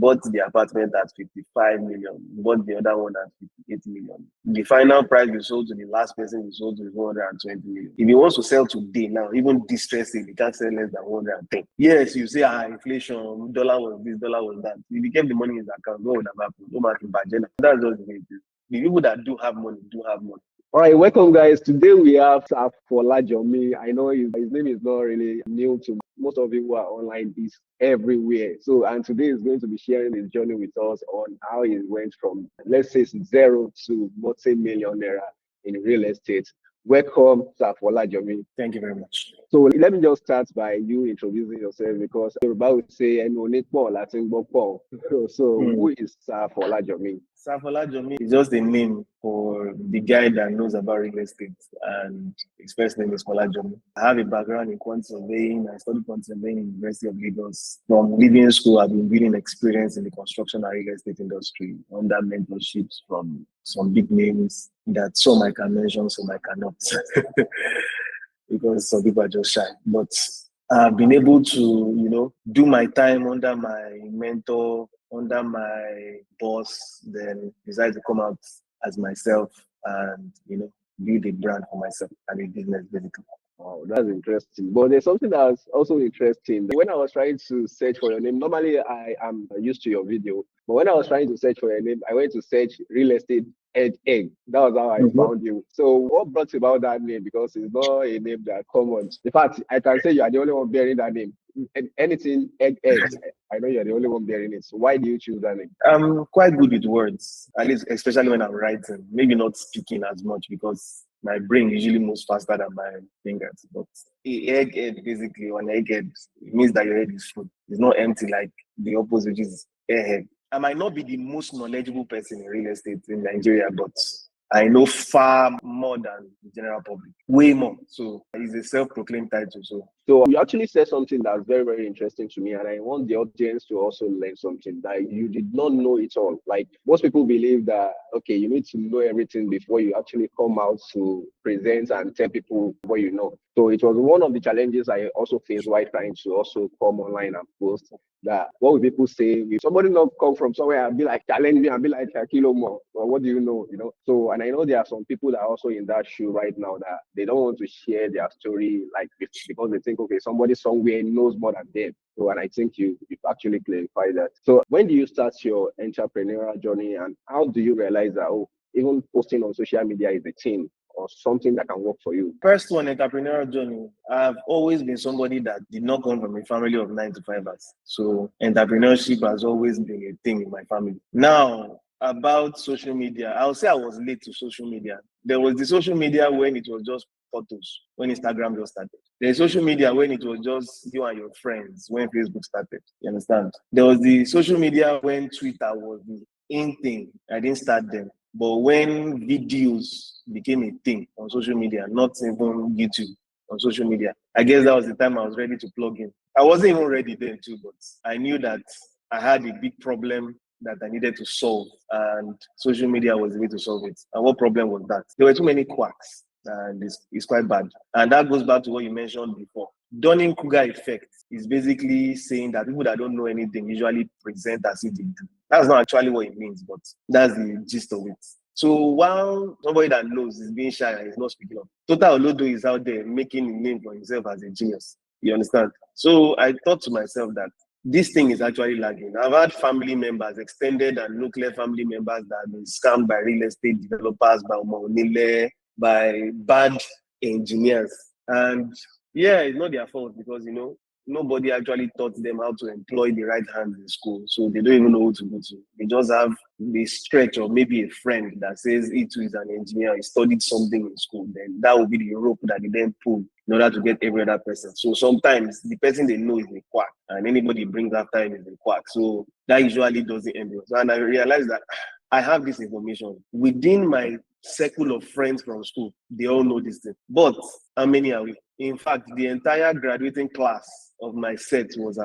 bought the apartment at 55 million, bought the other one at 58 million. The final price we sold to the last person we sold to is 120 million. If he wants to sell today now, even distressed, he can't sell less than 110. Yes, you say inflation, dollar was this, dollar was that. If he kept the money in his account, what would have happened? No matter budget. That's just the way it is. The people that do have money do have money. All right, welcome guys. Today we have Sir Folajomi. I know his name is not really new to most of you who are online. He's everywhere. And today he's going to be sharing his journey with us on how he went from, let's say, zero to multi-millionaire in real estate. Welcome, Sir Folajomi. Thank you very much. So let me just start by you introducing yourself, because Yoruba would say, who is Sir Folajomi? Sir Folajomi is just a name for the guy that knows about real estate, and his first name is Folajomi. I have a background in quantity surveying. I studied quantity surveying in the University of Lagos. From leaving school, I've been building experience in the construction and real estate industry under mentorships from some big names that some I can mention, some I cannot. Because some people are just shy. But I've been able to, do my time under my mentor, under my boss, then decide to come out as myself and, build a brand for myself and a business, basically. Wow, that's interesting. But there's something that's also interesting. When I was trying to search for your name, normally I am used to your video, but when I was trying to search for your name, I went to search real estate egg. That was how I found you. So what brought about that name? Because it's not a name that common. In fact, I can say you are the only one bearing that name. Anything egg, I know you're the only one bearing it. So why do you choose that name? I'm quite good with words, at least especially when I'm writing. Maybe not speaking as much because my brain usually moves faster than my fingers. But egghead, basically, on egghead, it means that your head is full. It's not empty like the opposite, which is airhead. I might not be the most knowledgeable person in real estate in Nigeria, but I know far more than the general public, way more. So it's a self-proclaimed title. So you actually said something that's very, very interesting to me, and I want the audience to also learn something that you did not know it all. Like most people believe that, okay, you need to know everything before you actually come out to present and tell people what you know. So it was one of the challenges I also faced while trying to also come online and post. That what will people say if somebody not come from somewhere and be like challenge me and be like a kilo more, or what do you know? So, and I know there are some people that are also in that shoe right now that they don't want to share their story like because they think, okay, somebody somewhere knows more than them. So, and I think you've actually clarified that. So when do you start your entrepreneurial journey, and how do you realize that even posting on social media is a thing or something that can work for you? First one, entrepreneurial journey. I've always been somebody that did not come from a family of 9-to-5ers. So entrepreneurship has always been a thing in my family. Now, about social media, I'll say I was late to social media. There was the social media when it was just photos, when Instagram just started. There's social media when it was just you and your friends, when Facebook started. You understand? There was the social media when Twitter was the in thing. I didn't start them. But when videos became a thing on social media, not even YouTube, on social media, I guess that was the time I was ready to plug in. I wasn't even ready then too, but I knew that I had a big problem that I needed to solve, and social media was the way to solve it. And what problem was that? There were too many quacks, and it's quite bad. And that goes back to what you mentioned before. Dunning-Kruger effect is basically saying that people that don't know anything usually present as if they do. That's not actually what it means, but that's the gist of it. So while somebody that knows is being shy and is not speaking up, Total Olodo is out there making a name for himself as a genius. You understand? So I thought to myself that this thing is actually lagging. I've had family members, extended and nuclear family members that have been scammed by real estate developers, by Omonile, by bad engineers. And yeah, it's not their fault because, nobody actually taught them how to employ the right hands in school. So they don't even know who to go to. They just have the stretch or maybe a friend that says he too is an engineer, he studied something in school. Then that will be the rope that they then pull in order to get every other person. So sometimes the person they know is a quack and anybody brings after him is a quack. So that usually doesn't end well. And I realized that I have this information within my circle of friends from school. They all know this thing. But how many are we? In fact, the entire graduating class of my set was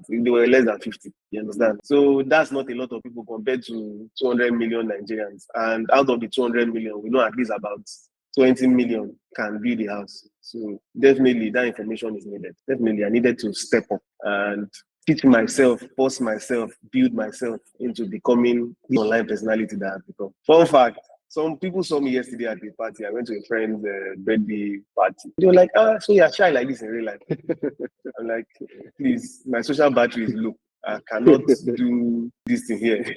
they were less than 50. You understand? So that's not a lot of people compared to 200 million Nigerians. And out of the 200 million, we know at least about 20 million can build the house. So definitely that information is needed. Definitely I needed to step up and teach myself, force myself, build myself into becoming the online personality that I've become. Fun fact, some people saw me yesterday at a party. I went to a friend's birthday party. They were like, so you're shy like this in real life. I'm like, please, my social battery is low. I cannot do this thing here.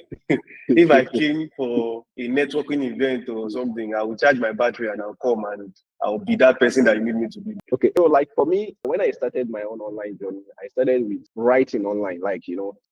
If I came for a networking event or something, I will charge my battery and I'll come and I'll be that person that you need me to be. Okay, so like for me, when I started my own online journey, I started with writing online. Like,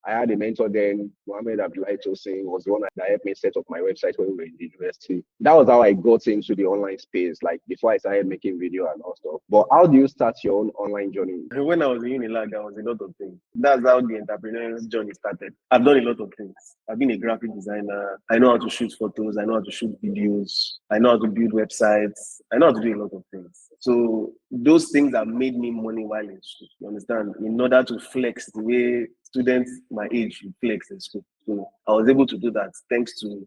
I had a mentor then, Mohammed Abdullahi Tosin was the one that helped me set up my website when we were in the university. That was how I got into the online space, like before I started making video and all stuff. But how do you start your own online journey? When I was in Unilag, there was a lot of things. That's how the entrepreneurial journey started. I've done a lot of things. I've been a graphic designer. I know how to shoot photos. I know how to shoot videos. I know how to build websites. I know how to do a lot of things. So those things have made me money while in school. You understand? In order to flex the way students my age flex in school. So I was able to do that thanks to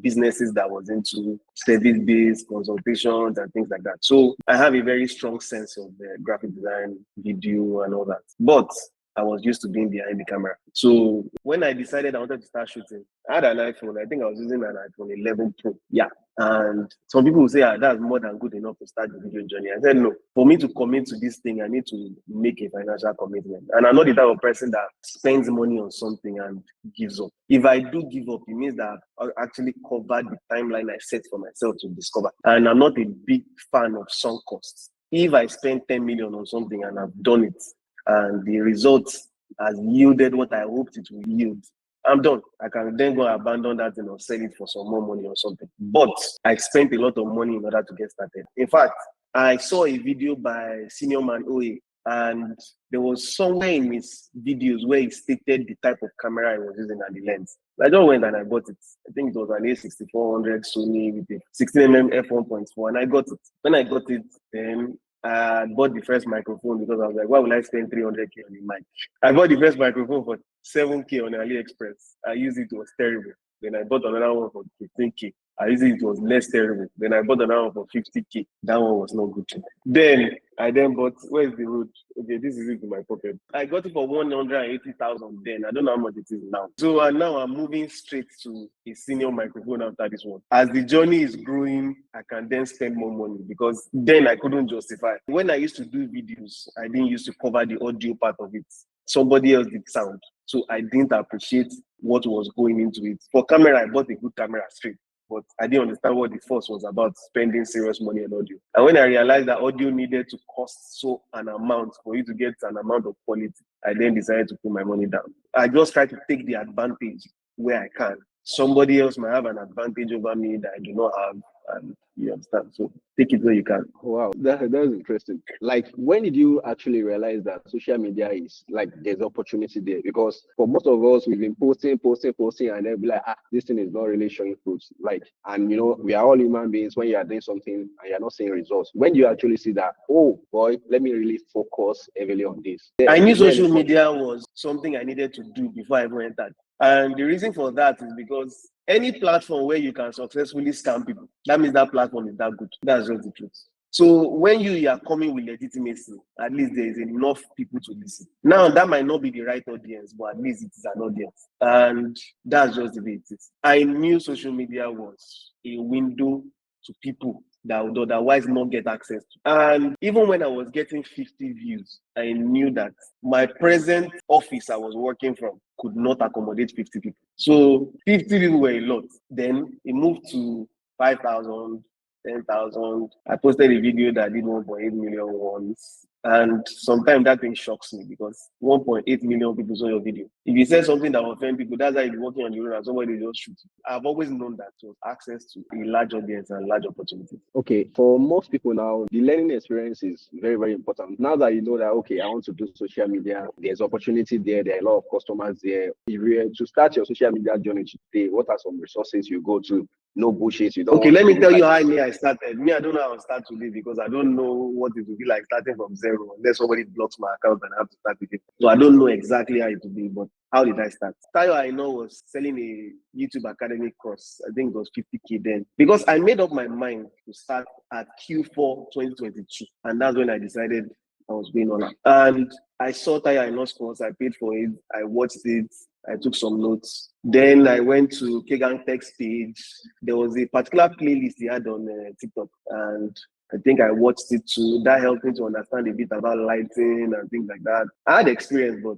businesses that was into service-based consultations and things like that. So I have a very strong sense of graphic design, video, and all that. But I was used to being behind the camera. So when I decided I wanted to start shooting, I had an iPhone. I think I was using an iPhone 11 Pro. Yeah. And some people will say, that's more than good enough to start the video journey. I said, no, for me to commit to this thing, I need to make a financial commitment. And I'm not the type of person that spends money on something and gives up. If I do give up, it means that I've actually covered the timeline I set for myself to discover. And I'm not a big fan of sunk costs. If I spend 10 million on something and I've done it, and the results has yielded what I hoped it would yield, I'm done. I can then go abandon that and sell it for some more money or something. But I spent a lot of money in order to get started. In fact, I saw a video by Senior Man OA, and there was somewhere in his videos where he stated the type of camera I was using and the lens. I just went and I bought it. I think it was an A6400 Sony with a 16mm f1.4, and I got it. When I got it, then I bought the first microphone because I was like, why would I spend 300K on the mic? I bought the first microphone for 7K on AliExpress. I used it was terrible. Then I bought another one for 15K. I used it was less terrible. Then I bought another one for 50K. That one was not good. Then I bought, where's the road? Okay, this is it in my pocket. I got it for 180,000 then. I don't know how much it is now. So now I'm moving straight to a senior microphone after this one. As the journey is growing, I can then spend more money because then I couldn't justify. When I used to do videos, I didn't used to cover the audio part of it. Somebody else did sound. So I didn't appreciate what was going into it. For camera, I bought a good camera straight, but I didn't understand what the fuss was about spending serious money on audio. And when I realized that audio needed to cost so an amount for you to get an amount of quality, I then decided to put my money down. I just try to take the advantage where I can. Somebody else might have an advantage over me that I do not have, and you understand. So take it where you can. Wow, that's interesting. Like, when did you actually realize that social media is like there's opportunity there? Because for most of us, we've been posting, and then be like, this thing is not really showing fruits. Like, and we are all human beings. When you are doing something and you're not seeing results, when do you actually see that? Oh boy, let me really focus heavily on this. I knew social media was something I needed to do before I even entered. And the reason for that is because any platform where you can successfully scam people, that means that platform is that good. That's just the truth. So when you are coming with legitimacy, at least there is enough people to listen. Now, that might not be the right audience, but at least it is an audience. And that's just the way it is. I knew social media was a window to people that would otherwise not get access to. And even when I was getting 50 views, I knew that my present office I was working from could not accommodate 50 people. So 50 people were a lot. Then it moved to 5,000, 10,000. I posted a video that did 1.8 million once. And sometimes that thing shocks me because 1.8 million people saw your video. If you say something that will offend people, that's how you're working on the road and somebody just shoots you. I've always known that it was access to a large audience and large opportunities. Okay, for most people now, the learning experience is very, very important. Now that you know that, okay, I want to do social media, there's opportunity there, there are a lot of customers there. If you were to start your social media journey today, what are some resources you go to? No bullshit. You don't. Okay, let me tell you how I started. Me, I don't know how I start today because I don't know what it will be like starting from zero unless somebody blocks my account and I have to start again. So I don't know exactly how it will be, but how did I start? Tayo I know was selling a YouTube Academy course. I think it was 50K then because I made up my mind to start at Q4 2022, and that's when I decided I was going on. And I saw Tire in Sports. I paid for it. I watched it. I took some notes. Then I went to Kegan Tech's page. There was a particular playlist he had on TikTok, and I think I watched it too. That helped me to understand a bit about lighting and things like that. I had experience, but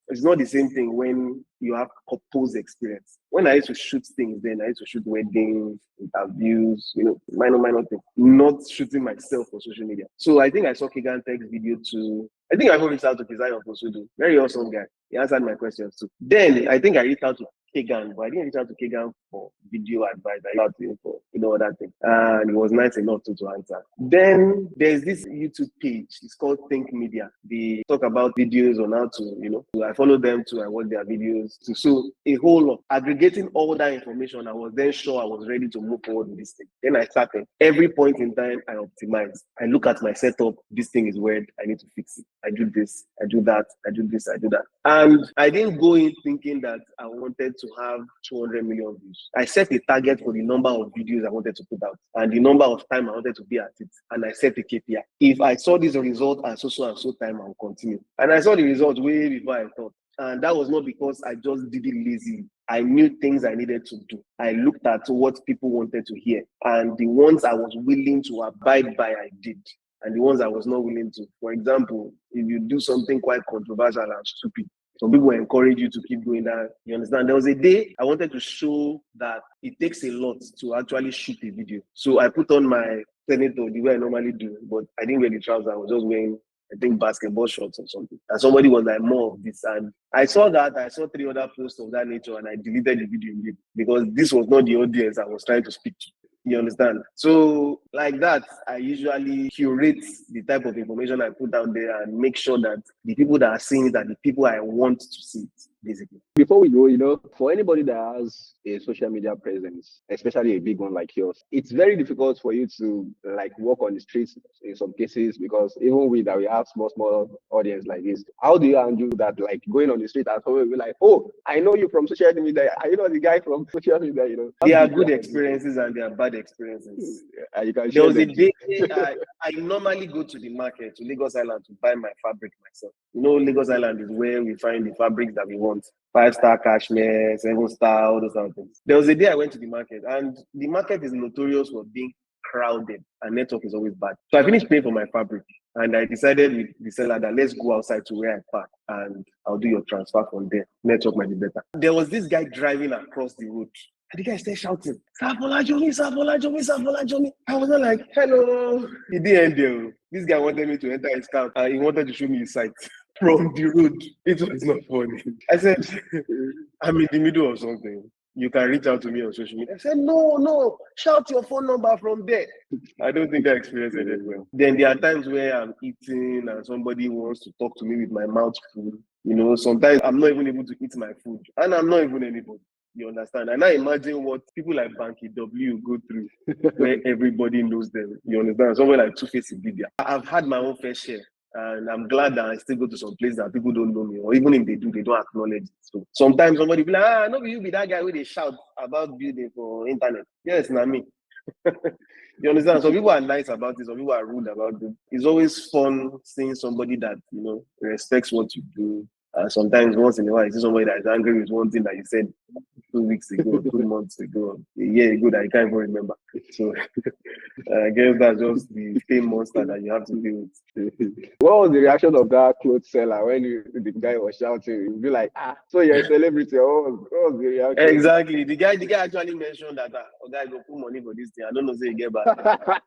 it's not the same thing when you have purpose experience. When I used to shoot things, then I used to shoot weddings, interviews, minor things. Not shooting myself for social media. So I think I saw Kegan Tech's video too. I think I even reached out to Keziah Fosudu. Very awesome guy. He answered my questions too. Then I think I reached out to Kegan, but I didn't reach out to Kegan for video advice. I reached out to him for other things. And he was nice enough to answer. Then there's this YouTube page. It's called Think Media. They talk about videos on how to, I follow them too. I watch their videos too. So a whole lot. Aggregating all that information, I was then sure I was ready to move forward with this thing. Then I started. Every point in time, I optimize. I look at my setup. This thing is weird. I need to fix it. I do this. I do that. I do this. I do that. And I didn't go in thinking that I wanted to have 200 million views. I set a target for the number of videos I wanted to put out and the number of time I wanted to be at it. And I set a KPI. If I saw this result at so and so time, I'll continue. And I saw the result way before I thought. And that was not because I just did it lazily. I knew things I needed to do. I looked at what people wanted to hear. And the ones I was willing to abide by, I did. And the ones I was not willing to. For example, if you do something quite controversial and stupid, some people encourage you to keep doing that. You understand? There was a day I wanted to show that it takes a lot to actually shoot a video. So I put on my senator the way I normally do, but I didn't wear the trousers. I was just wearing, I think, basketball shorts or something. And somebody was like, more of this. And I saw that. I saw 3 other posts of that nature, and I deleted the video because this was not the audience I was trying to speak to. You understand? So like that, I usually curate the type of information I put out there and make sure that the people that are seeing it are the people I want to see it, basically. Before we go, for anybody that has a social media presence, especially a big one like yours, it's very difficult for you to walk on the streets in some cases, because even we have small audience like this. How do you handle that? Like going on the street and someone will be like, "Oh, I know you from social media. Are you not the guy from social media?" There are good experiences and there are bad experiences. You can there was a day I normally go to the market, to Lagos Island, to buy my fabric myself. Lagos Island is where we find the fabrics that we want. 5-star cashmere, 7-star, all those kind of things. There was a day I went to the market, and the market is notorious for being crowded, and network is always bad. So I finished paying for my fabric, and I decided with the seller that let's go outside to where I park, and I'll do your transfer from there. Network might be better. There was this guy driving across the road. And the guy started shouting, "Sir Folajomi, Sir Folajomi, Sir Folajomi." I was not like, "Hello." He didn't end there. This guy wanted me to enter his car, and he wanted to show me his site from the road. It was not funny. I said, "I'm in the middle of something. You can reach out to me on social media." I said, No, shout your phone number from there. I don't think I experienced it well. Then there are times where I'm eating and somebody wants to talk to me with my mouth full. Sometimes I'm not even able to eat my food, and I'm not even anybody. You understand? And I imagine what people like Banky W go through where everybody knows them. You understand? Somewhere like Two-Face Ibidia. I've had my own fair share. And I'm glad that I still go to some place that people don't know me, or even if they do, they don't acknowledge it. So sometimes somebody be like, no, you be that guy where they shout about building for internet. Yes, not me. You understand? Some people are nice about it, some people are rude about it. It's always fun seeing somebody that, respects what you do. Sometimes once in a while, you see somebody that is angry with one thing that you said 2 weeks ago, 2 months ago, a year ago that you can't even remember. So I guess that's just the same monster that you have to deal with. What was the reaction of that clothes seller when the guy was shouting? You'd be like, so you're a celebrity. What was the reaction? Exactly. The guy actually mentioned that, guy go put money for this thing. I don't know, say you get back.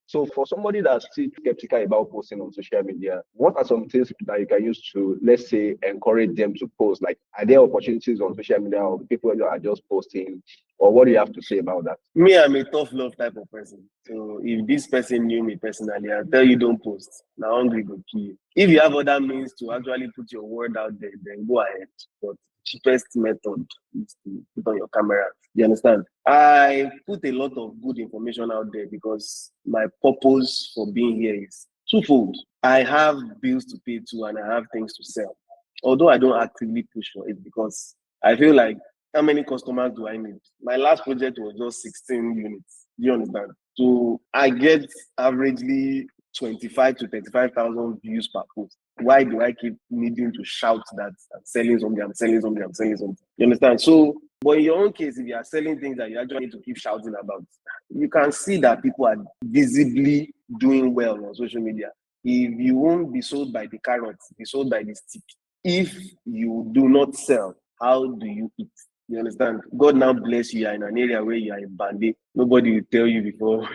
So for somebody that's still skeptical about posting on social media, what are some things that you can use to, let's say, encourage them to post? Like, are there opportunities on social media, or people that are just posting? Or what do you have to say about that? Me, I'm a tough love type of person. So if this person knew me personally, I'll tell you don't post. Now hungry go kill you. If you have other means to actually put your word out there, then go ahead. But cheapest method is to put on your camera. You understand? I put a lot of good information out there because my purpose for being here is twofold. I have bills to pay to, and I have things to sell. Although I don't actively push for it, because I feel like, how many customers do I need? My last project was just 16 units. Do you understand? So I get averagely 25 to 35,000 views per post. Why do I keep needing to shout that I'm selling something, I'm selling something, I'm selling something? You understand? So, but in your own case, if you are selling things that you actually need to keep shouting about, you can see that people are visibly doing well on social media. If you won't be sold by the carrot, be sold by the stick. If you do not sell, how do you eat? You understand? God now bless you. You are in an area where you are a bandit. Nobody will tell you before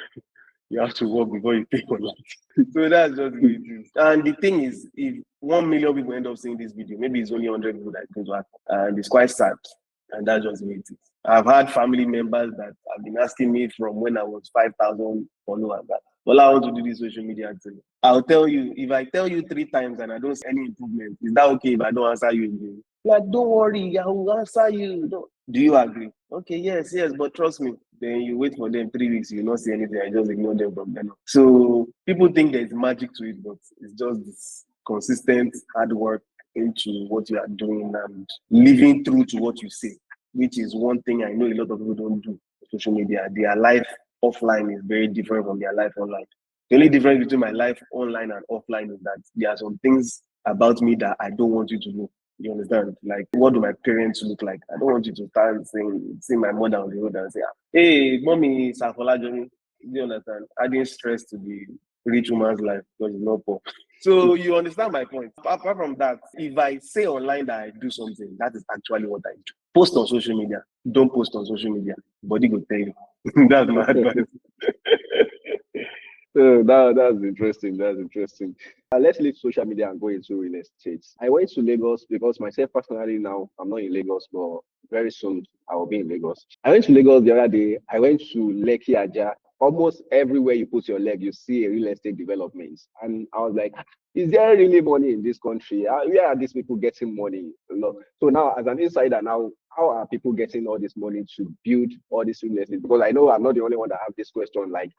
you have to work before you pay for life. So that's just the way it is. And the thing is, if 1 million people end up seeing this video, maybe it's only 100 people that goes back. And it's quite sad. And that's just the way it is. I've had family members that have been asking me from when I was 5,000 followers that, well, I want to do this social media thing. I'll tell you, if I tell you 3 times and I don't see any improvement, is that okay if I don't answer you again? Like, don't worry, I will answer you. Do you agree? Okay, yes, but trust me. Then you wait for them 3 weeks, you not see anything, I just ignore them from then on. So people think there's magic to it, but it's just this consistent hard work into what you are doing and living true to what you say, which is one thing I know a lot of people don't do on social media. Their life offline is very different from their life online. The only difference between my life online and offline is that there are some things about me that I don't want you to know. You understand? Like, what do my parents look like? I don't want you to start seeing my mother on the road and say, hey, mommy, Sir Folajomi. Do you understand? Adding stress to the rich woman's life because it's not poor. So you understand my point. Apart from that, if I say online that I do something, that is actually what I do. Post on social media. Don't post on social media. Body will tell you. That's my advice. That's interesting. That's interesting. Let's leave social media and go into real estate. I went to Lagos because myself personally now, I'm not in Lagos, but very soon I will be in Lagos. I went to Lagos the other day. I went to Lekki Aja. Almost everywhere you put your leg, you see a real estate development. And I was like, is there really money in this country? Where are these people getting money? So now, as an insider now, how are people getting all this money to build all this real estate? Because I know I'm not the only one that have this question. Like,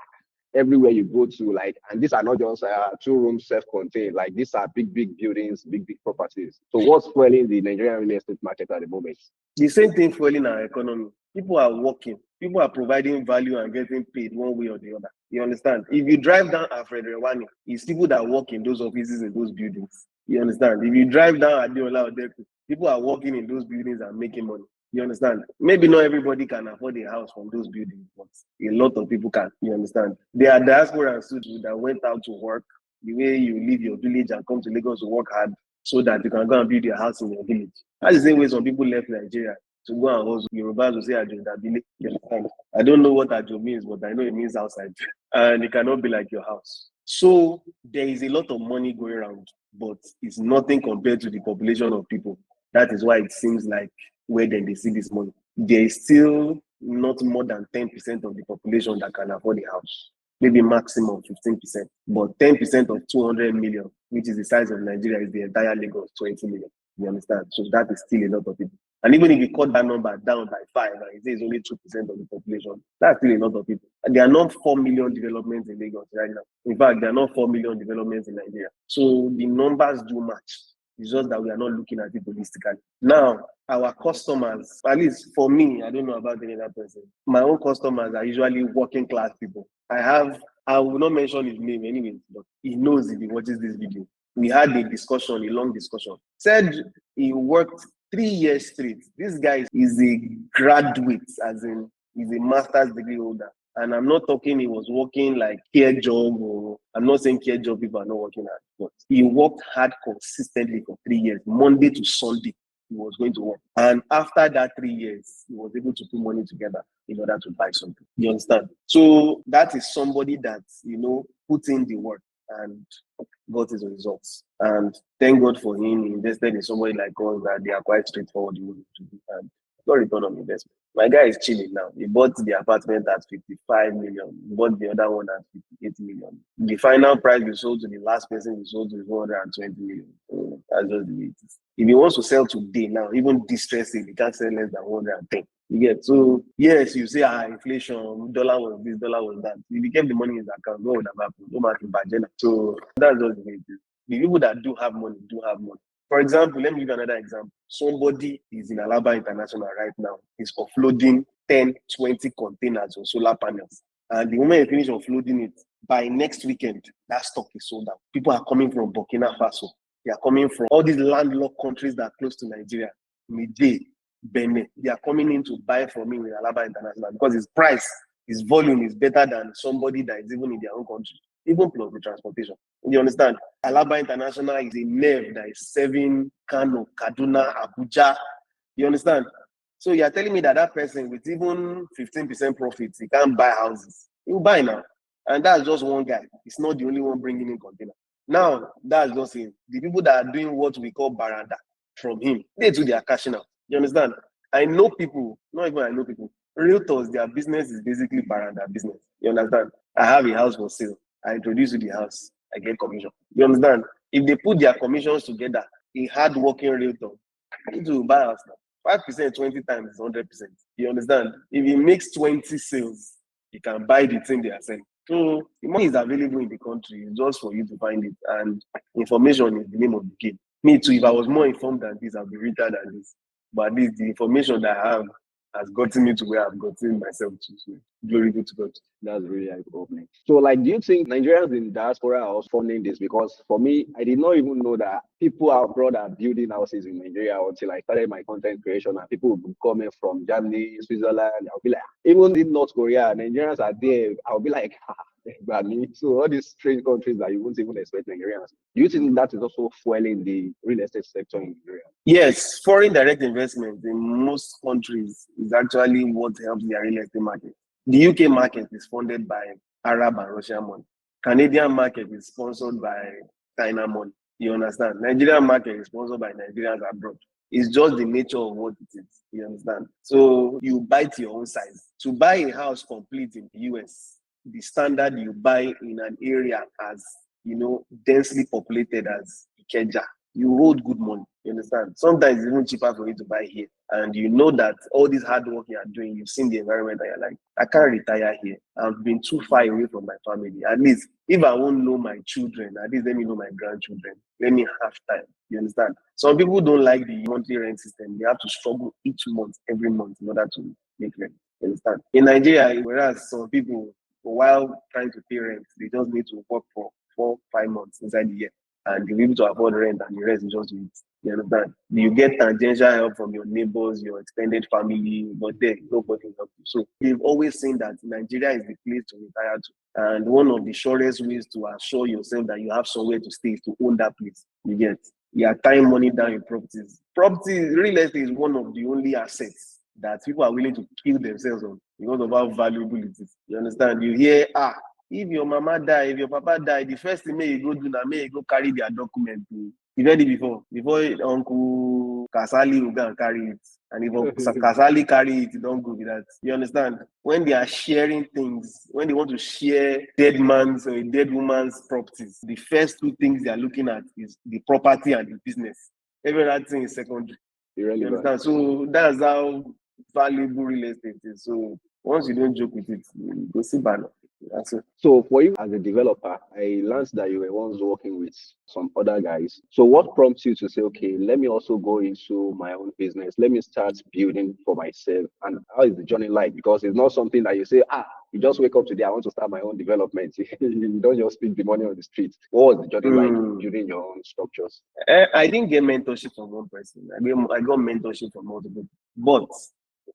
everywhere you go to, like, and these are not just 2 room self-contained, like these are big buildings, big properties. So what's fueling the Nigerian real estate market at the moment? The same thing fueling our economy. People are working, people are providing value and getting paid one way or the other. You understand? If you drive down Alfred Rewani, it's people that work in those offices in those buildings. You understand? If you drive down Adeola Odeku, people are working in those buildings and making money. You understand? Maybe not everybody can afford a house from those buildings, but a lot of people can. You understand? There are diaspora and students that went out to work the way you leave your village and come to Lagos to work hard so that you can go and build your house in your village. That's the same way some people left Nigeria to go and hustle. Yorubas will say Ajo Dabile. You understand? I don't know what Ajo means, but I know it means outside. And it cannot be like your house. So there is a lot of money going around, but it's nothing compared to the population of people. That is why it seems like where then they see this money. There is still not more than 10% of the population that can afford a house. Maybe maximum 15%. But 10% of 200 million, which is the size of Nigeria, is the entire Lagos, 20 million. You understand? So that is still a lot of people. And even if you cut that number down by 5, and you say it's only 2% of the population, that's still a lot of people. And there are not 4 million developments in Lagos right now. In fact, there are not 4 million developments in Nigeria. So the numbers do match. It's just that we are not looking at it holistically. Now, our customers, at least for me, I don't know about any other person, my own customers are usually working class people. I will not mention his name anyway, but he knows if he watches this video. We had a long discussion. Said he worked 3 years straight. This guy is a graduate, as in he's a master's degree holder. And I'm not talking he was working like care job, or I'm not saying care job people are not working hard, but he worked hard consistently for 3 years, Monday to Sunday. He was going to work. And after that 3 years, he was able to put money together in order to buy something. You understand? So that is somebody that, put in the work and got his results. And thank God for him. He invested in somebody like us that they are quite straightforward to do. And got return on investment. My guy is chilling now. He bought the apartment at 55 million. He bought the other one at 58 million. The final price we sold to the last person we sold to is 120 million. So that's just the way it is. If he wants to sell today now, even distressing, he can't sell less than 110. You get? So yes, you say inflation, dollar was this, dollar was that. If he kept the money in his account, what would have happened? No matter budget. So that's just the way it is. The people that do have money do have money. For example, let me give you another example. Somebody is in Alaba International right now. He's offloading 10, 20 containers of solar panels. And the moment he finish offloading it, by next weekend, that stock is sold out. People are coming from Burkina Faso. They are coming from all these landlocked countries that are close to Nigeria, Niger, Benin. They are coming in to buy from me with Alaba International because his price, his volume is better than somebody that is even in their own country, even plus the transportation. You understand? Alaba International is a nerve that is serving Kano, Kaduna, Abuja. You understand? So you're telling me that that person with even 15% profits, he can't buy houses. He will buy now. And that's just one guy. It's not the only one bringing in container. Now, that's just him. The people that are doing what we call baranda from him, they too, they are cashing out. You understand? I know people, not even I know people, realtors, their business is basically baranda business. You understand? I have a house for sale. I introduce you the house. I get commission. You understand? If they put their commissions together, a hard-working realtor, it will buy house now. 5%, 20 times is 100%. You understand? If he makes 20 sales, he can buy the thing they are selling. So the money is available in the country, it's just for you to find it. And information is the name of the game. Me too, if I was more informed than this, I'd be richer than this. But this, the information that I have has gotten me to where I've gotten myself to. So glory be to God. That's really eye-opening. So, like, do you think Nigerians in diaspora are also funding this? Because for me, I did not even know that people abroad are building houses in Nigeria until I started my content creation, and people would be coming from Germany, Switzerland. I'll be like, even in North Korea, Nigerians are there. I'll be like, so all these strange countries that you won't even expect Nigerians. Do you think that is also fueling the real estate sector in Nigeria? Yes, foreign direct investment in most countries is actually what helps their real estate market. The UK market is funded by Arab and Russian money. Canadian market is sponsored by China money. You understand? Nigerian market is sponsored by Nigerians abroad. It's just the nature of what it is. You understand? So you buy to your own size. To buy a house complete in the US, the standard you buy in an area as densely populated as Ikeja, you hold good money. You understand? Sometimes it's even cheaper for you to buy here. And you know that all this hard work you are doing, you've seen the environment and you're like, I can't retire here. I've been too far away from my family. At least if I won't know my children, at least let me know my grandchildren. Let me have time. You understand? Some people don't like the monthly rent system. They have to struggle each month, every month in order to make rent. You understand? In Nigeria, whereas some people, while trying to pay rent, they just need to work for 4-5 months inside the year and you'll be able to afford rent and the rest is just it. You understand? You get tangential help from your neighbors, your extended family, but then nobody helps you. So they've always seen that Nigeria is the place to retire to. And one of the surest ways to assure yourself that you have somewhere to stay is to own that place. You get? You are tying money down in properties. Real estate is one of the only assets that people are willing to kill themselves on because of how valuable it is. You understand? You hear, if your mama die, if your papa die, the first thing may you go do now, may you go carry their document. You've heard it before Uncle Kasali will go and carry it. And if Kasali carry it, you don't go with that. You understand? When they are sharing things, when they want to share dead man's or a dead woman's properties, the first two things they are looking at is the property and the business. Every other thing is secondary. You understand? So that's how valuable real estate is. So once you don't joke with it, you go see banner. That's it. So for you as a developer, I learned that you were once working with some other guys. So what prompts you to say, okay, let me also go into my own business. Let me start building for myself. And how is the journey like? Because it's not something that you say, you just wake up today, I want to start my own development. You don't just spend the money on the street. What was the journey like building your own structures? I didn't get mentorship from one person. I got mentorship from multiple. But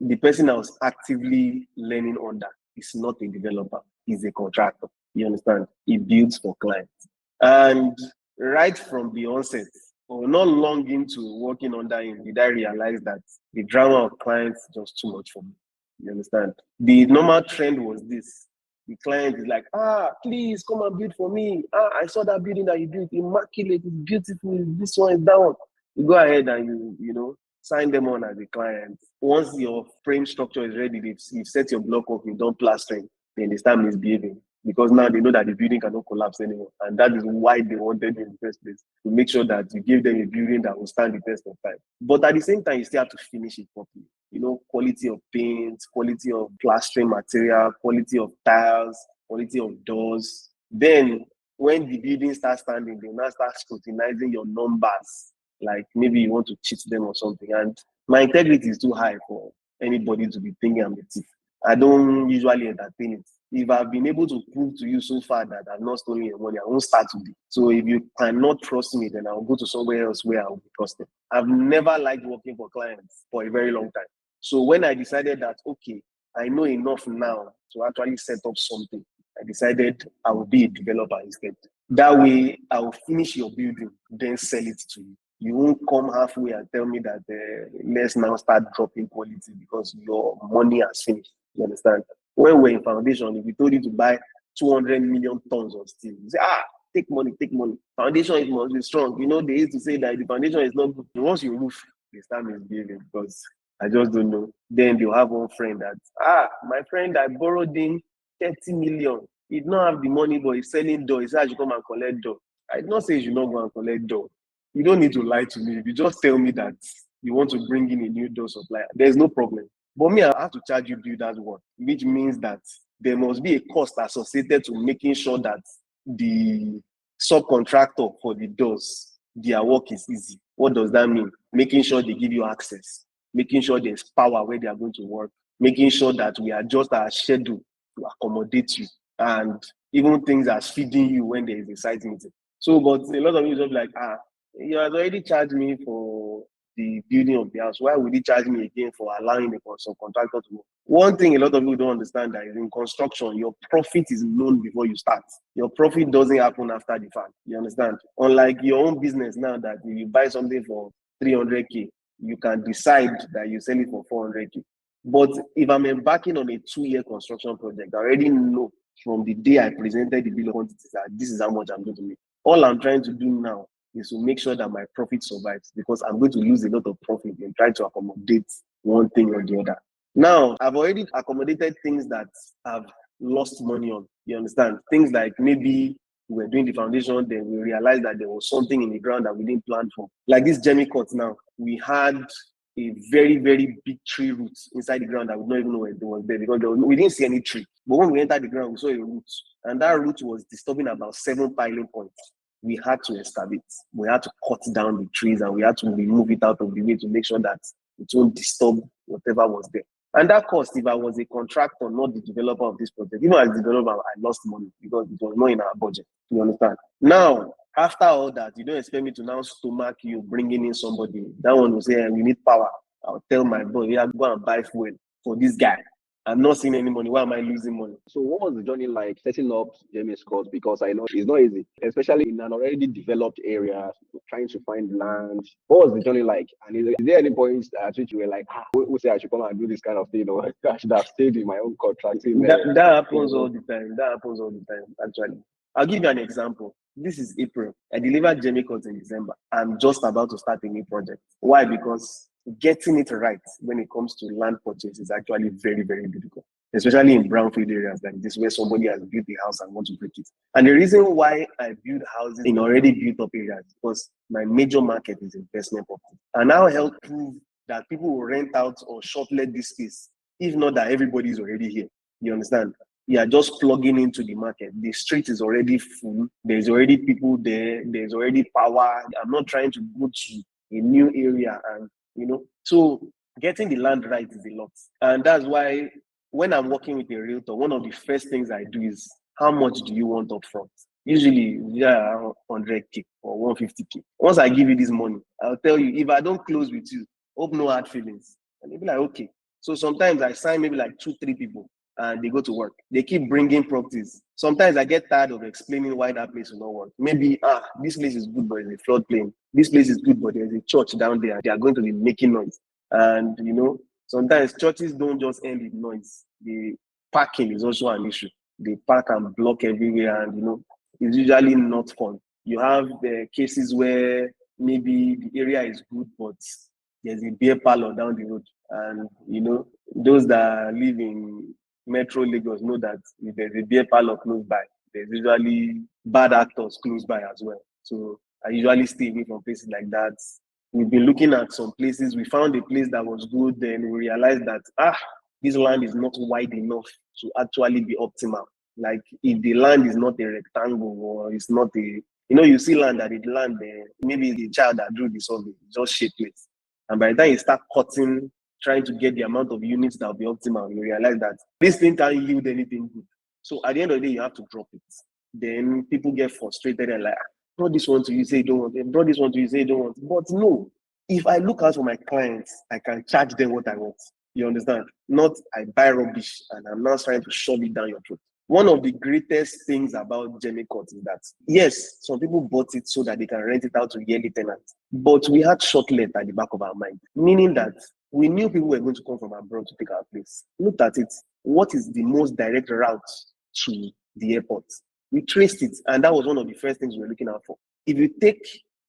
the person I was actively learning under is not a developer. He's a contractor. You understand? He builds for clients. And right from the onset, or not long into working under him, did I realize that the drama of clients is just too much for me. You understand? The normal trend was this. The client is like, please come and build for me. I saw that building that you built, immaculate, it's beautiful, this one is that one. You go ahead and you sign them on as a client. Once your frame structure is ready, you've set your block up, you've done plastering, then they start misbehaving. Because now they know that the building cannot collapse anymore. And that is why they wanted you in the first place, to make sure that you give them a building that will stand the test of time. But at the same time, you still have to finish it properly. Quality of paint, quality of plastering material, quality of tiles, quality of doors. Then when the building starts standing, they now start scrutinizing your numbers. Like maybe you want to cheat them or something. And my integrity is too high for anybody to be thinking I'm a thief. I don't usually entertain it. If I've been able to prove to you so far that I've not stolen your money, I won't start today. So if you cannot trust me, then I'll go to somewhere else where I'll be trusted. I've never liked working for clients for a very long time. So when I decided that, okay, I know enough now to actually set up something, I decided I will be a developer instead. That way, I will finish your building, then sell it to you. You won't come halfway and tell me that let's now start dropping quality because your money has finished. You understand? When we're in foundation, if we told you to buy 200 million tons of steel, you say, take money, take money. Foundation is must be strong. You know, they used to say that the foundation is not good. Once you roof, they start misbehaving because I just don't know. Then they'll have one friend that, my friend, I borrowed him 30 million. He did not have the money, but he's selling door. He said I should come and collect door. I did not say you should not go and collect door. You don't need to lie to me. If you just tell me that you want to bring in a new door supplier, there's no problem. But me, I have to charge you builder's work, which means that there must be a cost associated to making sure that the subcontractor for the doors, their work is easy. What does that mean? Making sure they give you access, making sure there's power where they are going to work, making sure that we adjust our schedule to accommodate you, and even things as feeding you when there is a site meeting. So, but a lot of you just like, you have already charged me for the building of the house. Why would he charge me again for allowing the subcontractor to work? One thing a lot of people don't understand that is in construction, your profit is known before you start. Your profit doesn't happen after the fact. You understand? Unlike your own business now, that if you buy something for 300K, you can decide that you sell it for 400K. But if I'm embarking on a 2-year construction project, I already know from the day I presented the bill of quantities that this is how much I'm going to make. All I'm trying to do now is to make sure that my profit survives, because I'm going to lose a lot of profit in trying to accommodate one thing or the other. Now, I've already accommodated things that I've lost money on. You understand? Things like maybe we were doing the foundation, then we realized that there was something in the ground that we didn't plan for. Like this Jemmy cut now, we had a very, very big tree root inside the ground that we don't even know it was there, because we didn't see any tree. But when we entered the ground, we saw a root, and that root was disturbing about 7 piling points. We had to excavate. We had to cut down the trees, and we had to remove it out of the way to make sure that it won't disturb whatever was there. And that cost, if I was a contractor, not the developer of this project, even as a developer, I lost money because it was not in our budget. You understand? Now, after all that, you don't expect me to now stomach you bringing in somebody. That one will say, we need power. I'll tell my boy, yeah, go and buy fuel for this guy. I'm not seeing any money. Why am I losing money? So what was the journey like setting up Jamie's course? Because I know it's not easy, especially in an already developed area, trying to find land. What was the journey like? And is there any points at which you were like, who say I should come and do this kind of thing? Or I should have stayed in my own contracting. That happens all the time. That happens all the time, actually. I'll give you an example. This is April. I delivered Jamie Court in December. I'm just about to start a new project. Why? Because getting it right when it comes to land purchase is actually very, very difficult, especially in brownfield areas like this where somebody has built a house and wants to break it. And the reason why I build houses in already built up areas is because my major market is investment property. And I'll help prove that people will rent out or shortlet this space, if not that everybody is already here. You understand? You are just plugging into the market. The street is already full. There's already people there. There's already power. I'm not trying to go to a new area, and so getting the land right is a lot. And that's why when I'm working with a realtor, one of the first things I do is, how much do you want up front? Usually, 100K or 150K. Once I give you this money, I'll tell you, if I don't close with you, hope no hard feelings. And they'll be like, okay. So sometimes I sign maybe like 2-3 people, and they go to work. They keep bringing properties. Sometimes I get tired of explaining why that place will not work. Maybe, this place is good, but it's a floodplain. This place is good, but there's a church down there. They are going to be making noise. And, sometimes churches don't just end with noise. The parking is also an issue. They park and block everywhere, and, it's usually not fun. You have the cases where maybe the area is good, but there's a beer parlor down the road. And, those that live in Metro Lagos know that if there's a beer parlor close by, there's usually bad actors close by as well. So I usually stay away from places like that. We've been looking at some places. We found a place that was good. Then we realized that, this land is not wide enough to actually be optimal. Like if the land is not a rectangle, or it's not you see land that it land there, maybe the child that drew the survey just shapeless. And by the time you start cutting, trying to get the amount of units that will be optimal, you realize that this thing can't yield anything good. So at the end of the day, you have to drop it. Then people get frustrated and like, brought this one to you, say you don't want it. Brought this one to you, say you don't want it. But no, if I look out for my clients, I can charge them what I want. You understand? Not I buy rubbish and I'm now trying to shove it down your throat. One of the greatest things about Jamie Court is that, yes, some people bought it so that they can rent it out to yearly tenants. But we had short let at the back of our mind, meaning that we knew people were going to come from abroad to take our place. Looked at it. What is the most direct route to the airport? We traced it, and that was one of the first things we were looking out for. If you take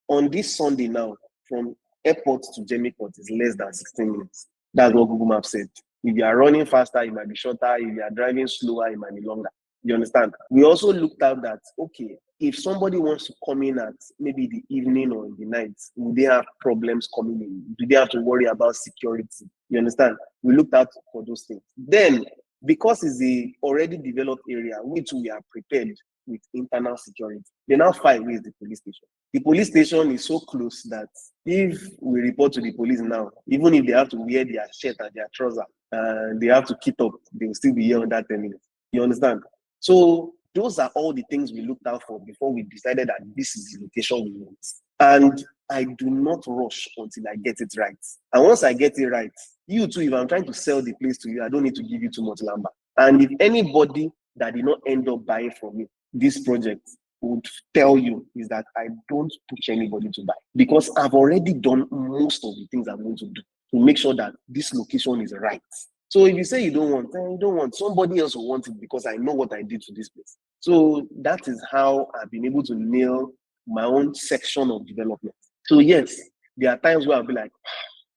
on this Sunday now, from airport to Jamie Court is less than 16 minutes. That's what Google Maps said. If you are running faster, it might be shorter. If you are driving slower, it might be longer. You understand? We also looked at that, okay, if somebody wants to come in at maybe the evening or in the night, will they have problems coming in? Do they have to worry about security? You understand? We looked out for those things. Then, because it's a already developed area, which we are prepared with internal security, they now fight with the police station. The police station is so close that if we report to the police now, even if they have to wear their shirt and their trouser, and they have to keep up, they will still be here on that 10 minutes. You understand? So those are all the things we looked out for before we decided that this is the location we want. And I do not rush until I get it right. And once I get it right, you too, if I'm trying to sell the place to you, I don't need to give you too much lumber. And if anybody that did not end up buying from me this project would tell you is that I don't push anybody to buy, because I've already done most of the things I'm going to do to make sure that this location is right. So if you say you don't want, then you don't want. Somebody else will want it because I know what I did to this place. So that is how I've been able to nail my own section of development. So yes, there are times where I'll be like,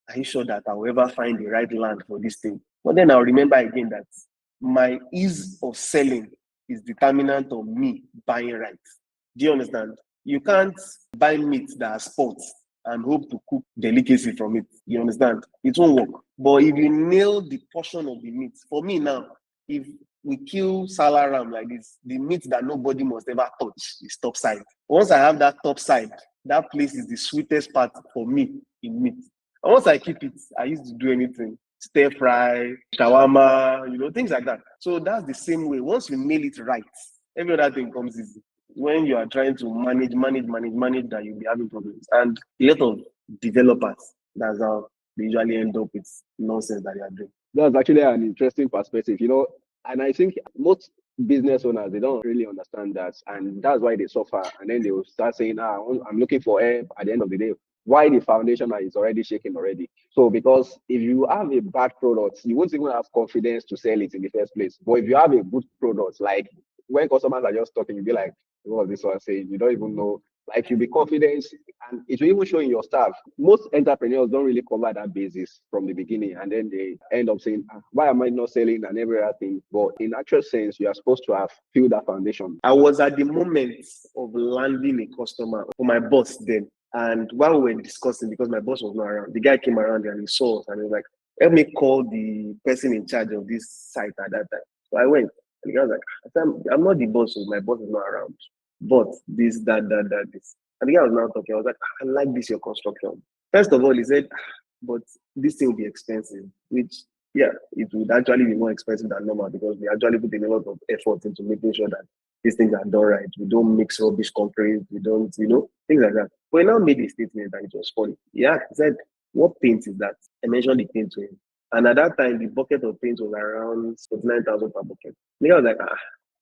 are you sure that I'll ever find the right land for this thing? But then I'll remember again that my ease of selling is determinant of me buying right. Do you understand? You can't buy meat that has spots and hope to cook delicacy from it. You understand? It won't work. But if you nail the portion of the meat, for me now, if we kill Salah ram like this, the meat that nobody must ever touch is top side. Once I have that top side, that place is the sweetest part for me in meat. And once I keep it, I used to do anything. Stir fry, shawarma, things like that. So that's the same way. Once you nail it right, every other thing comes easy. When you are trying to manage that, you'll be having problems. And a lot of developers, that's how they usually end up with nonsense that they are doing. That's actually an interesting perspective, and I think most business owners, they don't really understand that, and that's why they suffer. And then they will start saying, I'm looking for help at the end of the day. Why the foundation is already shaking already. So because if you have a bad product, you won't even have confidence to sell it in the first place. But if you have a good product, like when customers are just talking, you'll be like, what was this one saying? You don't even know. Like you'll be confident, and it will even show in your staff. Most entrepreneurs don't really cover that basis from the beginning, and then they end up saying, why am I not selling and every other thing? But in actual sense, you are supposed to have built that foundation. I was at the moment of landing a customer for my boss then. And while we were discussing, because my boss was not around, the guy came around and he saw us and he was like, help me call the person in charge of this site at that time. So I went. And the guy was like, I'm not the boss, so my boss is not around. But this, that, this. And the guy was now talking. I was like, I like this, your construction. First of all, he said, but this thing will be expensive, which, yeah, it would actually be more expensive than normal because we actually put in a lot of effort into making sure that these things are done right. We don't mix rubbish concrete. We don't, things like that. But he now made a statement and it was funny. Yeah, he said, what paint is that? I mentioned the paint to him. And at that time, the bucket of paint was around 49,000 per bucket. And I was like,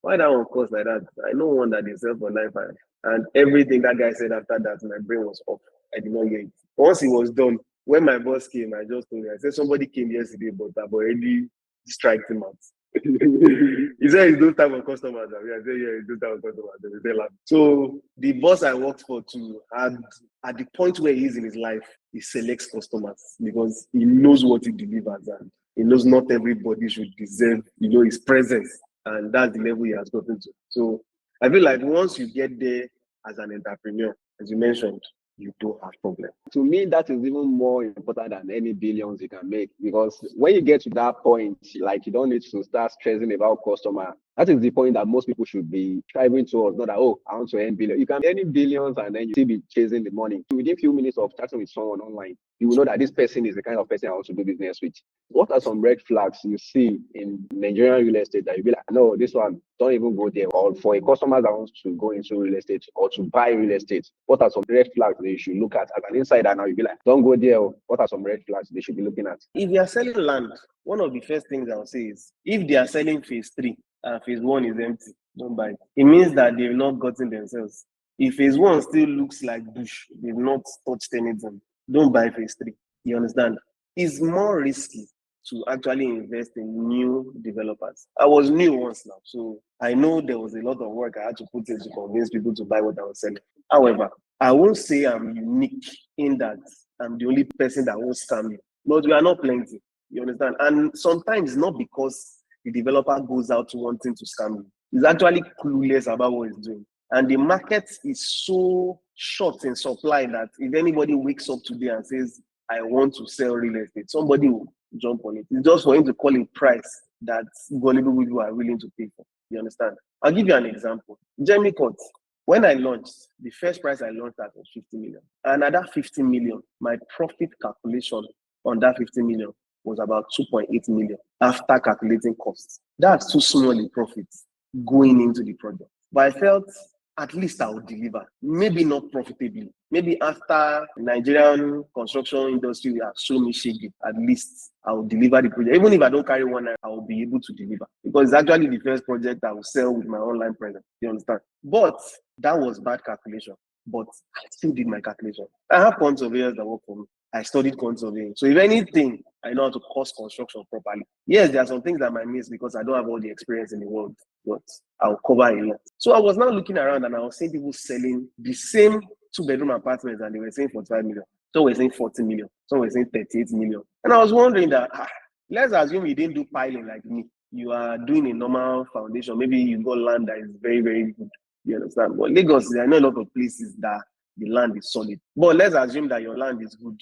why that one cost like that? I know one that they sell for 9,500. And everything that guy said after that, my brain was off. I did not hear it. Once he was done, when my boss came, I just told him, I said, somebody came yesterday, but I've already striked him out. He said it's those type of customers. I said, yeah, it's those type of customers. So the boss I worked for too had, at the point where he is in his life, he selects customers because he knows what he delivers and he knows not everybody should deserve, his presence. And that's the level he has gotten to. So I feel like once you get there as an entrepreneur, as you mentioned, you don't have problem. To me, that is even more important than any billions you can make, because when you get to that point, like you don't need to start stressing about customer. That is the point that most people should be striving towards. Not that, I want to earn billions. You can earn billions and then you still be chasing the money. Within a few minutes of chatting with someone online, you will know that this person is the kind of person I want to do business with. What are some red flags you see in Nigerian real estate that you be like, no, this one, don't even go there? Or for a customer that wants to go into real estate or to buy real estate, what are some red flags that you should look at as an insider now? You be like, don't go there. What are some red flags they should be looking at? If you are selling land, one of the first things I will say is if they are selling phase 3 and phase 1 is empty, don't buy it. It means that they've not gotten themselves. If phase 1 still looks like bush, they've not touched anything, don't buy phase 3. You understand? It's more risky to actually invest in new developers. I was new once now, so I know there was a lot of work I had to put in to convince people to buy what I was selling. However, I won't say I'm unique in that I'm the only person that won't scam you. But we are not plenty. You understand? And sometimes not because the developer goes out wanting to scam you. He's actually clueless about what he's doing. And the market is so short in supply that if anybody wakes up today and says, I want to sell real estate, somebody will jump on it. It's just for him to call a price that gullible people are willing to pay for. You understand? I'll give you an example. Jamie Court. When I launched, the first price I launched at was 50 million. And at that 50 million, my profit calculation on that 50 million was about 2.8 million after calculating costs. That's too small a profit going into the project. But I felt at least I would deliver. Maybe not profitably. Maybe after Nigerian construction industry has shown me shaky, at least I will deliver the project. Even if I don't carry one, I will be able to deliver. Because it's actually the first project I will sell with my online presence. You understand? But that was bad calculation. But I still did my calculation. I have quant surveyors that work for me. I studied quant surveying. So if anything, I know how to cost construction properly. Yes, there are some things I might miss because I don't have all the experience in the world, but I'll cover a lot. So I was now looking around and I was seeing people selling the same 2-bedroom apartments and they were saying 45 million. Some were saying 40 million. Some were saying 38 million. And I was wondering that, let's assume you didn't do piling like me. You are doing a normal foundation. Maybe you got land that is very, very good. You understand? But Lagos, I know a lot of places that the land is solid. But let's assume that your land is good.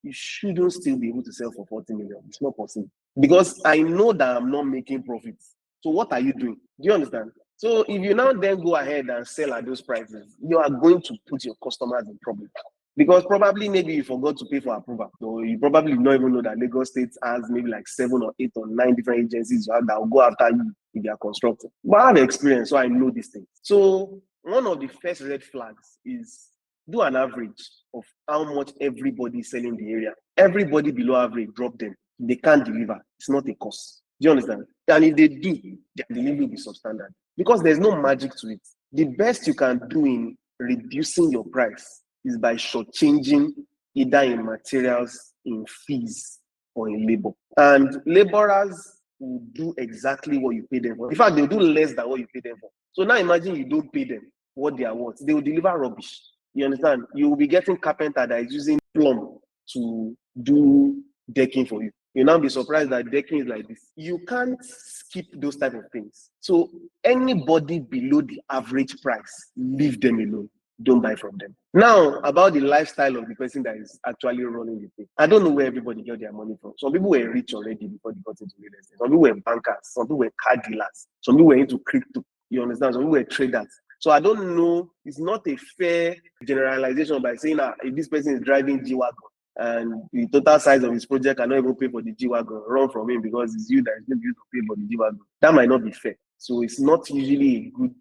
You shouldn't still be able to sell for 40 million. It's not possible. Because I know that I'm not making profits. So what are you doing? Do you understand? So if you now then go ahead and sell at those prices, you are going to put your customers in problem. Because probably maybe you forgot to pay for approval. So you probably don't even know that Lagos State has maybe like 7 or 8 or 9 different agencies that will go after you if they are constructing. But I have experience, so I know these things. So one of the first red flags is do an average of how much everybody is selling in the area. Everybody below average, drop them. They can't deliver. It's not a cost. Do you understand? And if they do, their delivery will be substandard. Because there's no magic to it. The best you can do in reducing your price is by shortchanging either in materials, in fees, or in labor. And laborers will do exactly what you pay them for. In fact, they'll do less than what you pay them for. So now imagine you don't pay them what they are worth. They will deliver rubbish. You understand? You will be getting carpenter that is using plumb to do decking for you. You'll now be surprised that decking is like this. You can't skip those type of things. So anybody below the average price, leave them alone. Don't buy from them. Now, about the lifestyle of the person that is actually running the thing. I don't know where everybody got their money from. Some people were rich already before they got into real estate. Some people were bankers. Some people were car dealers. Some people were into crypto. You understand? Some people were traders. So I don't know. It's not a fair generalization by saying that if this person is driving G-Wagon and the total size of his project cannot even pay for the G-Wagon, run from him because it's you that is going to pay for the G-Wagon. That might not be fair. So it's not usually a good,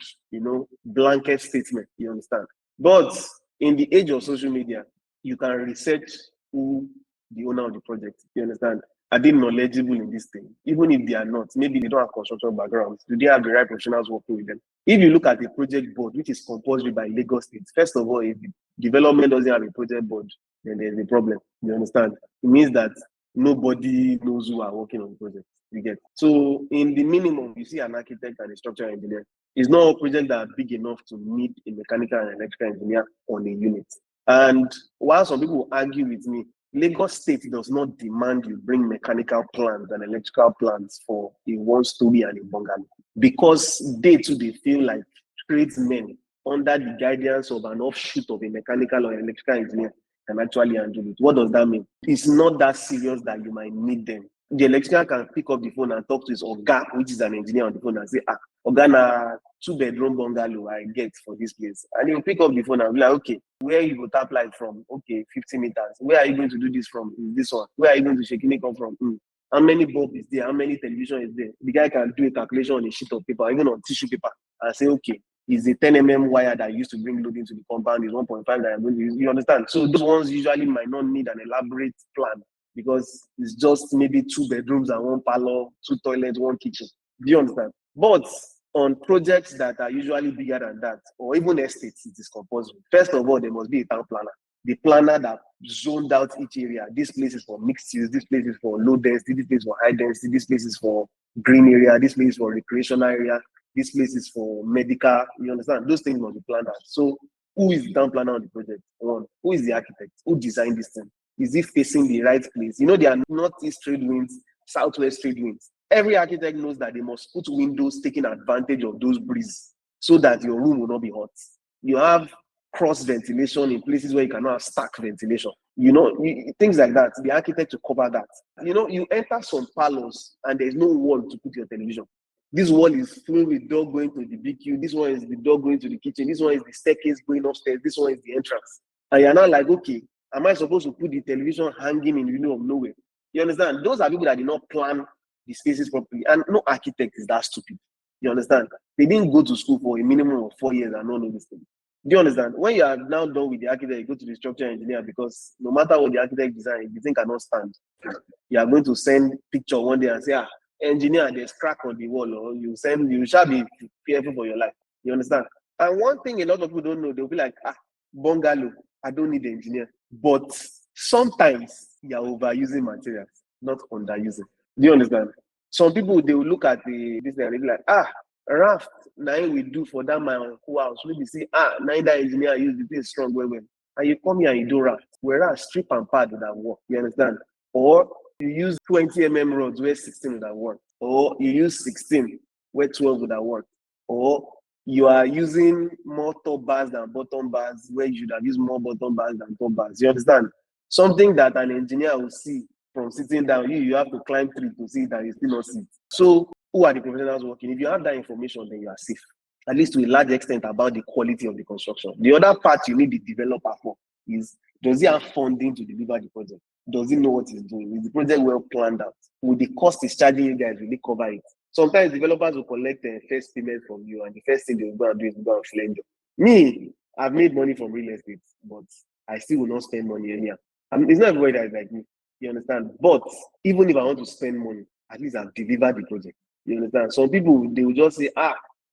blanket statement. You understand? But in the age of social media, you can research who the owner of the project. You understand? Are they knowledgeable in this thing? Even if they are not, maybe they don't have construction backgrounds. Do they have the right professionals working with them? If you look at the project board, which is compulsory by Lagos State, first of all, if the development doesn't have a project board, then there's a problem. You understand? It means that nobody knows who are working on the project. You get. So in the minimum, you see an architect and a structural engineer. It's not a project that are big enough to need a mechanical and electrical engineer on a unit. And while some people argue with me, Lagos State does not demand you bring mechanical plans and electrical plans for a one-story and a bungalow because they too, they feel like tradesmen under the guidance of an offshoot of a mechanical or electrical engineer can actually handle it. What does that mean? It's not that serious that you might need them the electrician can pick up the phone and talk to his Oga, which is an engineer, on the phone and say, Oga, na 2-bedroom bungalow I get for this place. And he'll pick up the phone and be like, okay, where you go tap light from? Okay, 50 meters. Where are you going to do this from? Is this one? Where are you going to shake it come from? How many bulb is there? How many television is there? The guy can do a calculation on a sheet of paper, even on tissue paper, and say, okay, is the 10 wire that used to bring load into the compound is 1.5 that I'm going to use. You understand? So those ones usually might not need an elaborate plan because it's just maybe 2 bedrooms and 1 parlor, 2 toilets, 1 kitchen. Do you understand? But on projects that are usually bigger than that, or even estates, it is compulsory. First of all, there must be a town planner. The planner that zoned out each area. This place is for mixed use, this place is for low density, this place is for high density, this place is for green area, this place is for recreational area, this place is for medical. You understand? Those things must be planned out. So who is the town planner on the project? One. Who is the architect? Who designed this thing? Is it facing the right place? You know, there are northeast trade winds, southwest trade winds. Every architect knows that they must put windows taking advantage of those breezes so that your room will not be hot. You have cross ventilation in places where you cannot have stack ventilation. You know, things like that. The architect to cover that. You know, you enter some parlors and there's no wall to put your television. This wall is filled with door going to the BQ. This one is the door going to the kitchen. This one is the staircase going upstairs. This one is the entrance. And you're not like, okay, am I supposed to put the television hanging in the middle of nowhere? You understand? Those are people that did not plan the spaces properly. And no architect is that stupid. You understand? They didn't go to school for a minimum of 4 years and not know this thing. Do you understand? When you are now done with the architect, you go to the structural engineer because no matter what the architect design, the thing cannot stand. You are going to send picture one day and say, engineer, there's crack on the wall, or you shall be fearful for your life. You understand? And one thing a lot of people don't know, they'll be like, bungalow, I don't need the engineer. But sometimes you are overusing materials, not underusing. Do you understand? Some people, they will look at this and they'll be like, raft, now we do for that my uncle house. Maybe say, neither engineer use the thing strong well. And you come here and you do raft. Whereas strip and pad would have worked. You understand? Or you use 20 rods where 16 would have worked. Or you use 16 where 12 would have worked. Or you are using more top bars than bottom bars where you should have used more bottom bars than top bars. You understand? Something that an engineer will see from sitting down, you have to climb tree to see that you still not see. So who are the professionals working? If you have that information, then you are safe, at least to a large extent, about the quality of the construction. The other part you need the developer for is, does he have funding to deliver the project? Does he know what he's doing? Is the project well planned out? Will the cost he's charging you guys really cover it? Sometimes developers will collect the first payment from you, and the first thing they'll go and do is go and flame you. Me, I've made money from real estate, but I still will not spend money anyhow. It's not everybody that is like me. You understand? But even if I want to spend money, at least I've delivered the project. You understand? Some people, they will just say,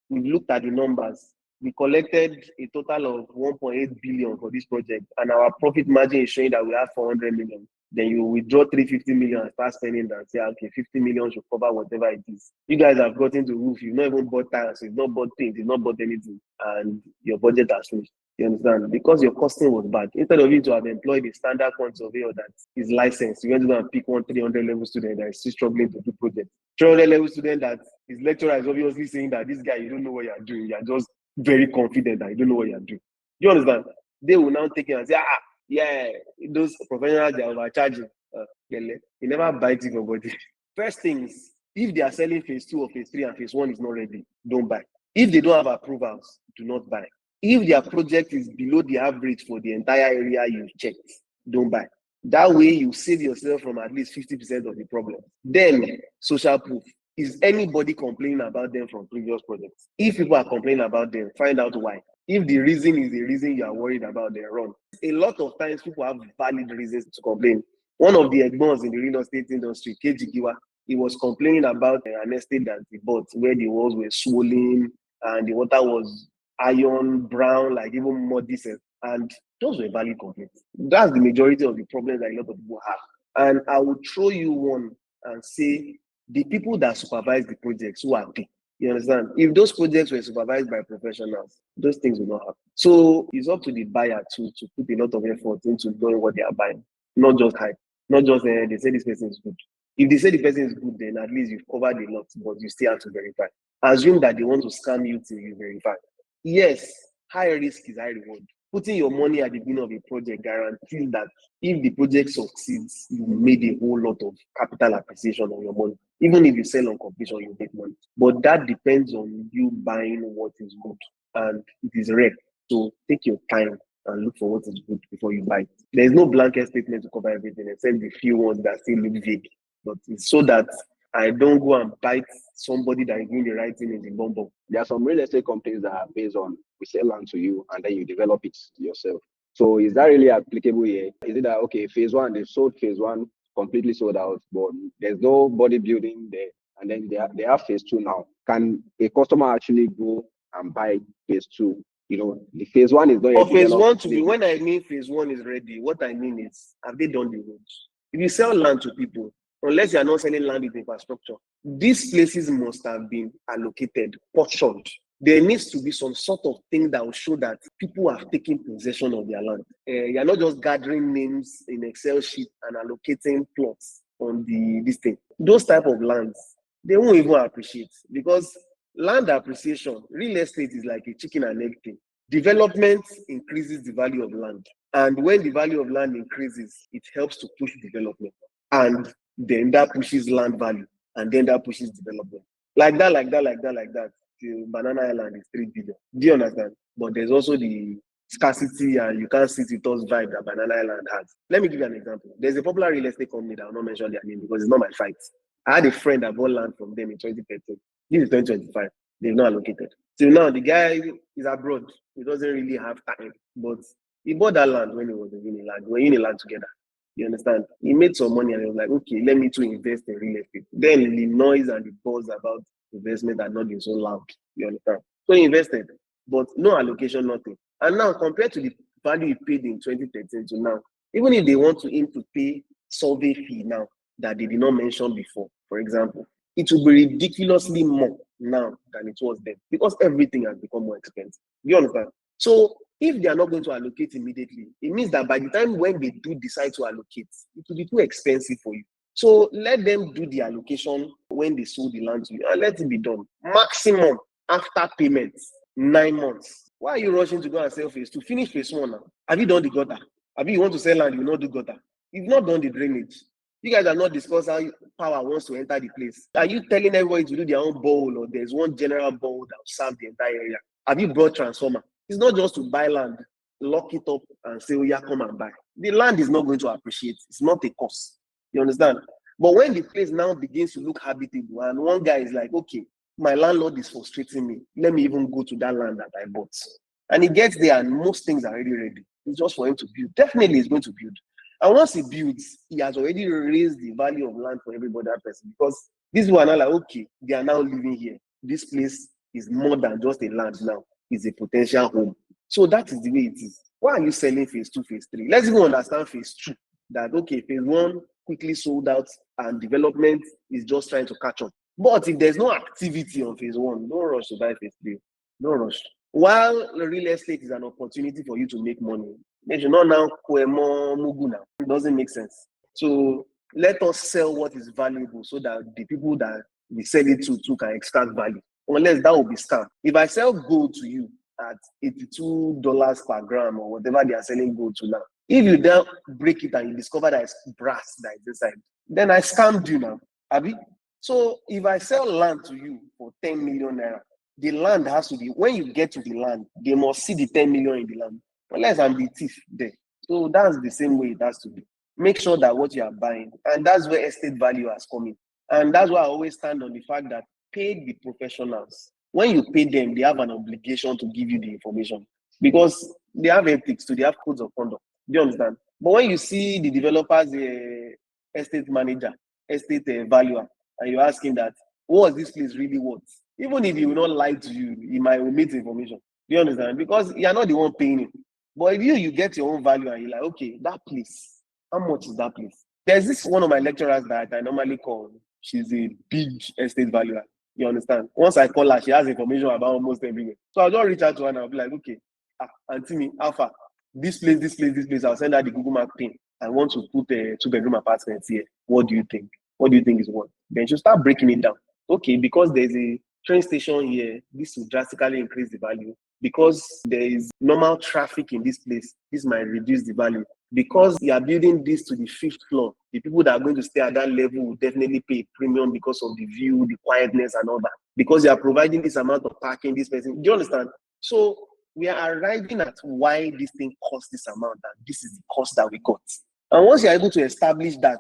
we've looked at the numbers. We collected a total of 1.8 billion for this project, and our profit margin is showing that we have 400 million. Then you withdraw 350 million and start spending that. Say, okay, 50 million should cover whatever it is. You guys have gotten to roof. You've not even bought tires. You've not bought things. You've not bought anything. And your budget has finished. You understand? Because your costing was bad. Instead of you to have employed a standard quantity surveyor that is licensed, you went to go and pick one 300 level student that is still struggling to do projects. 300 level student that his lecturer is obviously saying that this guy, you don't know what you're doing. You're just very confident that you don't know what you're doing. You understand? They will now take it and say, yeah, those professionals, they are overcharging. You never bite it for body. First things, if they are selling phase 2 or phase 3 and phase 1 is not ready, don't buy. If they don't have approvals, do not buy. If their project is below the average for the entire area you checked, don't buy. That way you save yourself from at least 50% of the problem. Then, social proof. Is anybody complaining about them from previous projects? If people are complaining about them, find out why. If the reason is the reason you are worried about, them, run. A lot of times people have valid reasons to complain. One of the egbons in the real estate industry, KG Giwa, he was complaining about an estate that he bought where the walls were swollen and the water was iron brown, like even more decent. And those were valid complaints. That's the majority of the problems that a lot of people have. And I will throw you one and say, the people that supervise the projects, who are they? You understand? If those projects were supervised by professionals, those things will not happen. So it's up to the buyer to put a lot of effort into knowing what they are buying, not just hype, not just they say this person is good. If they say the person is good, then at least you've covered a lot, but you still have to verify. Assume that they want to scam you till you verify. Yes, high risk is high reward. putting your money at the beginning of a project guarantees that if the project succeeds, you made a whole lot of capital appreciation on your money. Even if you sell on completion, you make money. But that depends on you buying what is good, and it is rare. So take your time and look for what is good before you buy it. There is no blanket statement to cover everything except the few ones that still look vague. But it's so that I don't go and bite somebody that is doing the right thing in the bum bum. There are some real estate companies that are based on we sell land to you and then you develop it yourself. So is that really applicable here? Is it that okay, phase one, they've sold phase one, completely sold out, but there's no bodybuilding there, and then they have phase two now. Can a customer actually go and buy phase two? The phase one is not For yet phase developed. one to be, when I mean phase one is ready, what I mean is, have they done the roads? If you sell land to people, unless you are not selling land with infrastructure, these places must have been allocated, portioned. There needs to be some sort of thing that will show that people have taken possession of their land. You're not just gathering names in Excel sheet and allocating plots on this thing. Those type of lands, they won't even appreciate, because land appreciation, real estate is like a chicken and egg thing. Development increases the value of land. And when the value of land increases, it helps to push development. And then that pushes land value. And then that pushes development. Like that. The Banana Island is 3 billion. Do you understand? But there's also the scarcity and you can't sit with us vibe that Banana Island has. Let me give you an example. There's a popular real estate company that I will not mention their name because it's not my fight. I had a friend that bought land from them in 2013. This is 2025. They've not allocated. So now the guy is abroad. He doesn't really have time. But he bought that land when he was in Uniland. We were in Uniland together. You understand? He made some money and he was like, okay, let me to invest in real estate. Then the noise and the buzz about investment had not been so loud. You understand? So he invested, but no allocation, nothing. And now compared to the value he paid in 2013 to now, even if they want to aim to pay survey fee now that they did not mention before, for example, it will be ridiculously more now than it was then because everything has become more expensive. You understand? So if they are not going to allocate immediately, it means that by the time when they do decide to allocate, it will be too expensive for you. So let them do the allocation when they sold the land to you and let it be done. Maximum after payments, 9 months. Why are you rushing to go and sell phase two? Finish phase one now. Have you done the gutter? Have you want to sell land, you will not do gutter. You've not done the drainage. You guys are not discussing how power wants to enter the place. Are you telling everybody to do their own bowl or there's one general bowl that will serve the entire area? Have you brought transformer? It's not just to buy land, lock it up and say, oh yeah, come and buy. The land is not going to appreciate. It's not a cost. You understand? But when the place now begins to look habitable and one guy is like, okay, my landlord is frustrating me. Let me even go to that land that I bought. And he gets there and most things are already ready. It's just for him to build. Definitely he's going to build. And once he builds, he has already raised the value of land for everybody that person because these people are now like, okay, they are now living here. This place is more than just a land now. It's a potential home. So that is the way it is. Why are you selling phase two, phase three? Let's even understand phase two. That, okay, phase one quickly sold out and development is just trying to catch up. But if there's no activity on phase one, don't rush to buy phase three. Don't rush. While real estate is an opportunity for you to make money, they should not now mugu now. It doesn't make sense. So let us sell what is valuable so that the people that we sell it to can extract value. Unless that will be scam. If I sell gold to you at $82 per gram or whatever they are selling gold to now, if you then break it and you discover that it's brass that is inside, then I scammed you now. Abi? So if I sell land to you for 10 million naira, the land has to be, when you get to the land, they must see the 10 million in the land. Unless I'm the thief there. So that's the same way it has to be. Make sure that what you are buying, and that's where estate value has come in. And that's why I always stand on the fact that pay the professionals. When you pay them, they have an obligation to give you the information because they have ethics, so they have codes of conduct. Do you understand? But when you see the developer's estate manager, estate valuer, and you ask him that, what is this place really worth? Even if he will not lie to you, he might omit information. Do you understand? Because you are not the one paying him. But if you get your own value and you're like, okay, that place, how much is that place? There's this one of my lecturers that I normally call. She's a big estate valuer. You understand? Once I call her, she has information about almost everything. So I'll just reach out to her and I'll be like, okay, Auntie me, Alpha, this place, I'll send her the Google Map pin. I want to put a 2-bedroom apartment here. What do you think? What do you think is what? Then she'll start breaking it down. Okay, because there's a train station here, this will drastically increase the value. because there is normal traffic in this place, this might reduce the value. Because you are building this to the 5th floor, the people that are going to stay at that level will definitely pay a premium because of the view, the quietness, and all that. Because you are providing this amount of parking, this person. Do you understand? So we are arriving at why this thing costs this amount, and this is the cost that we got. And once you're able to establish that,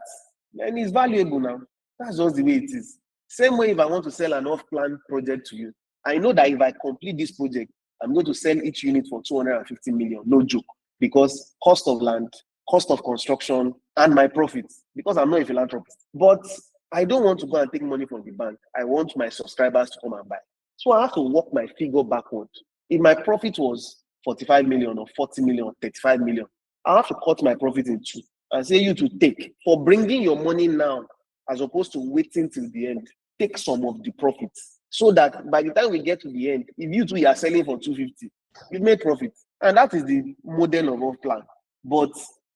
then it's valuable now. That's just the way it is. Same way if I want to sell an off-plan project to you, I know that if I complete this project, I'm going to sell each unit for 250 million, no joke. Because cost of land, cost of construction, and my profits, because I'm not a philanthropist. But I don't want to go and take money from the bank. I want my subscribers to come and buy. So I have to work my figure backward. If my profit was 45 million or 40 million or 35 million, I have to cut my profit in two and say you to take for bringing your money now as opposed to waiting till the end. Take some of the profits so that by the time we get to the end, if you two are selling for 250, you've made profit. And that is the model of off-plan. But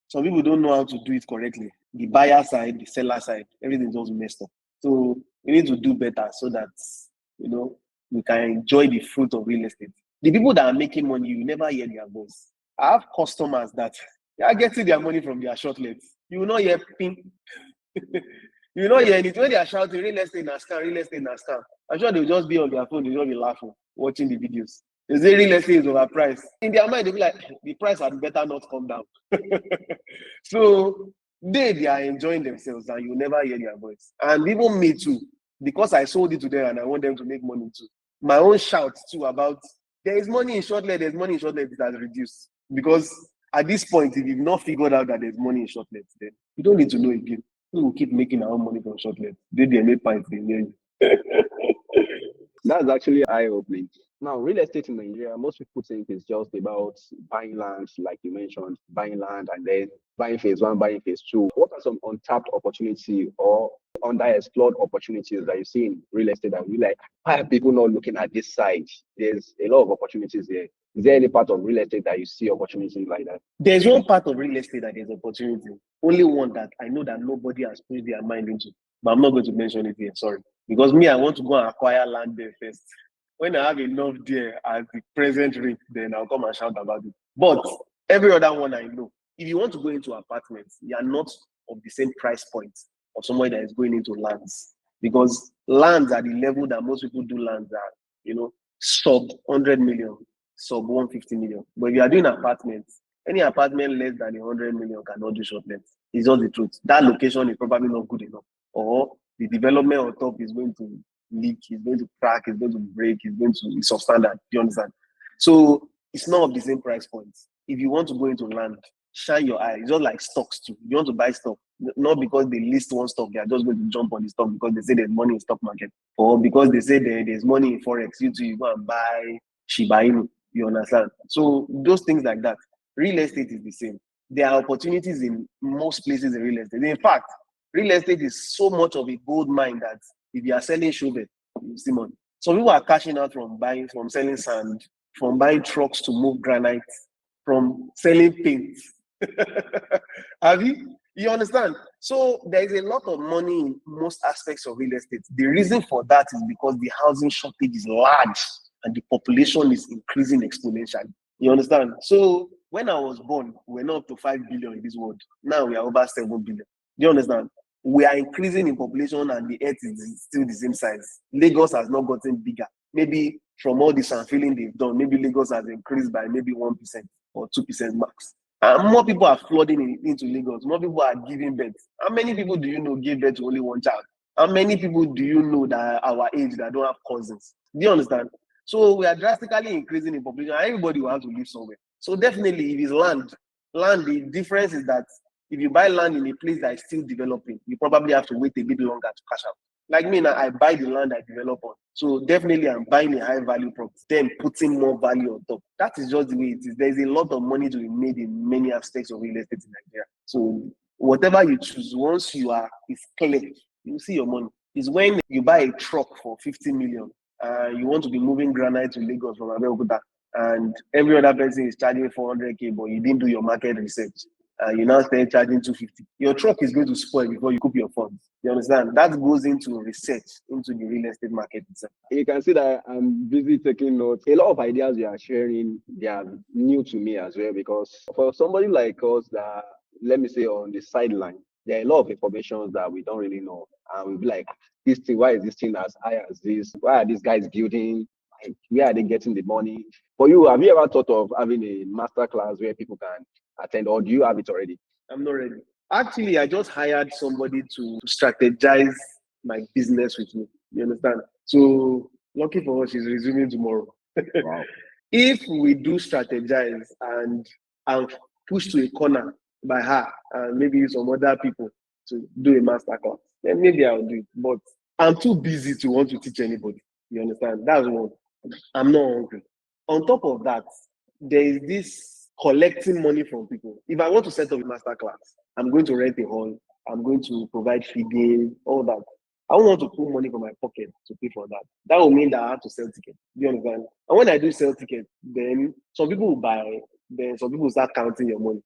some people don't know how to do it correctly. The buyer side, the seller side, everything's also messed up. So we need to do better so that, we can enjoy the fruit of real estate. The people that are making money, you never hear their voice. I have customers that they are getting their money from their shortlets. You will not hear ping. You will not hear anything. When they are shouting, real estate na scam, real estate na scam. I'm sure they'll just be on their phone, they'll just be laughing, watching the videos. They say real estate is overpriced. In their mind, they'll be like, the price had better not come down. So they are enjoying themselves and you never hear their voice. And even me too, because I sold it to them and I want them to make money too. My own shout too about there is money in shortlet, there's money in shortlet, it has reduced. Because at this point, if you've not figured out that there's money in shortlet, then you don't need to know again. We will keep making our own money from shortlet. They make pints, they make. That's actually eye-opening. Now, real estate in Nigeria, most people think it's just about buying land, like you mentioned, buying land and then buying phase one, buying phase two. What are some untapped opportunity or underexplored opportunities that you see in real estate that we like? Why are people not looking at this side? There's a lot of opportunities there. Is there any part of real estate that you see opportunities like that? There's one part of real estate that there's opportunity. Only one that I know that nobody has put their mind into. But I'm not going to mention it here, sorry. Because me, I want to go and acquire land there first. When I have enough there at the present rate, then I'll come and shout about it. But every other one I know, if you want to go into apartments, you are not of the same price point of somebody that is going into lands. Because lands are the level that most people do lands at, sub 100 million, sub 150 million. But if you are doing apartments, any apartment less than 100 million cannot do shortlet. It's just the truth. That location is probably not good enough. Or the development on top is going to leak, it's going to crack, it's going to break, it's substandard. Do you understand? So it's not of the same price points. If you want to go into land, shine your eye. It's just like stocks too. You want to buy stock, not because they list one stock, they are just going to jump on the stock because they say there's money in stock market, or because they say there's money in forex. You go and buy Shiba Inu. You understand? So those things like that. Real estate is the same. There are opportunities in most places in real estate. In fact, real estate is so much of a gold mine that if you are selling sugar, you see money. Some people are cashing out from selling sand, from buying trucks to move granite, from selling paint. Have you? You understand? So there is a lot of money in most aspects of real estate. The reason for that is because the housing shortage is large and the population is increasing exponentially. You understand? So when I was born, we're not up to 5 billion in this world. Now we are over 7 billion. Do you understand? We are increasing in population and the earth is still the same size. Lagos has not gotten bigger. Maybe from all this unfilling they've done, maybe Lagos has increased by maybe 1% or 2% max. And more people are flooding into Lagos. More people are giving birth. How many people do you know give birth to only one child? How many people do you know that are our age that don't have cousins? Do you understand? So we are drastically increasing in population. Everybody will have to live somewhere. So definitely, if it's land, the difference is that if you buy land in a place that is still developing, you probably have to wait a bit longer to cash out. Like me now, I buy the land I develop on. So definitely I'm buying a high value property, then putting more value on top. That is just the way it is. There's a lot of money to be made in many aspects of real estate in Nigeria. So whatever you choose, once it's clear, you see your money. It's when you buy a truck for 50 million, you want to be moving granite to Lagos from Abeokuta, and every other person is charging 400K, but you didn't do your market research. You now start charging 250. Your truck is going to spoil before you cook your funds. You understand? That goes into research into the real estate market itself. You can see that I'm busy taking notes. A lot of ideas you are sharing, they are new to me as well, because for somebody like us that, let me say, on the sideline, there are a lot of information that we don't really know. And we'll be like, this thing, why is this thing as high as this? Why are these guys building? Like, where are they getting the money? For you, have you ever thought of having a master class where people can attend, or do you have it already? I'm not ready. Actually, I just hired somebody to strategize my business with me. You understand? So lucky for us, she's resuming tomorrow. Wow. If we do strategize and I'm pushed to a corner by her and maybe some other people to do a master class, then maybe I'll do it. But I'm too busy to want to teach anybody. You understand? That's one. I'm not hungry. On top of that, there is this collecting money from people. If I want to set up a master class, I'm going to rent a hall, I'm going to provide feeding, all that. I don't want to put money from my pocket to pay for that. That will mean that I have to sell tickets. Do you understand? And when I do sell tickets, then some people will buy, then some people will start counting your money.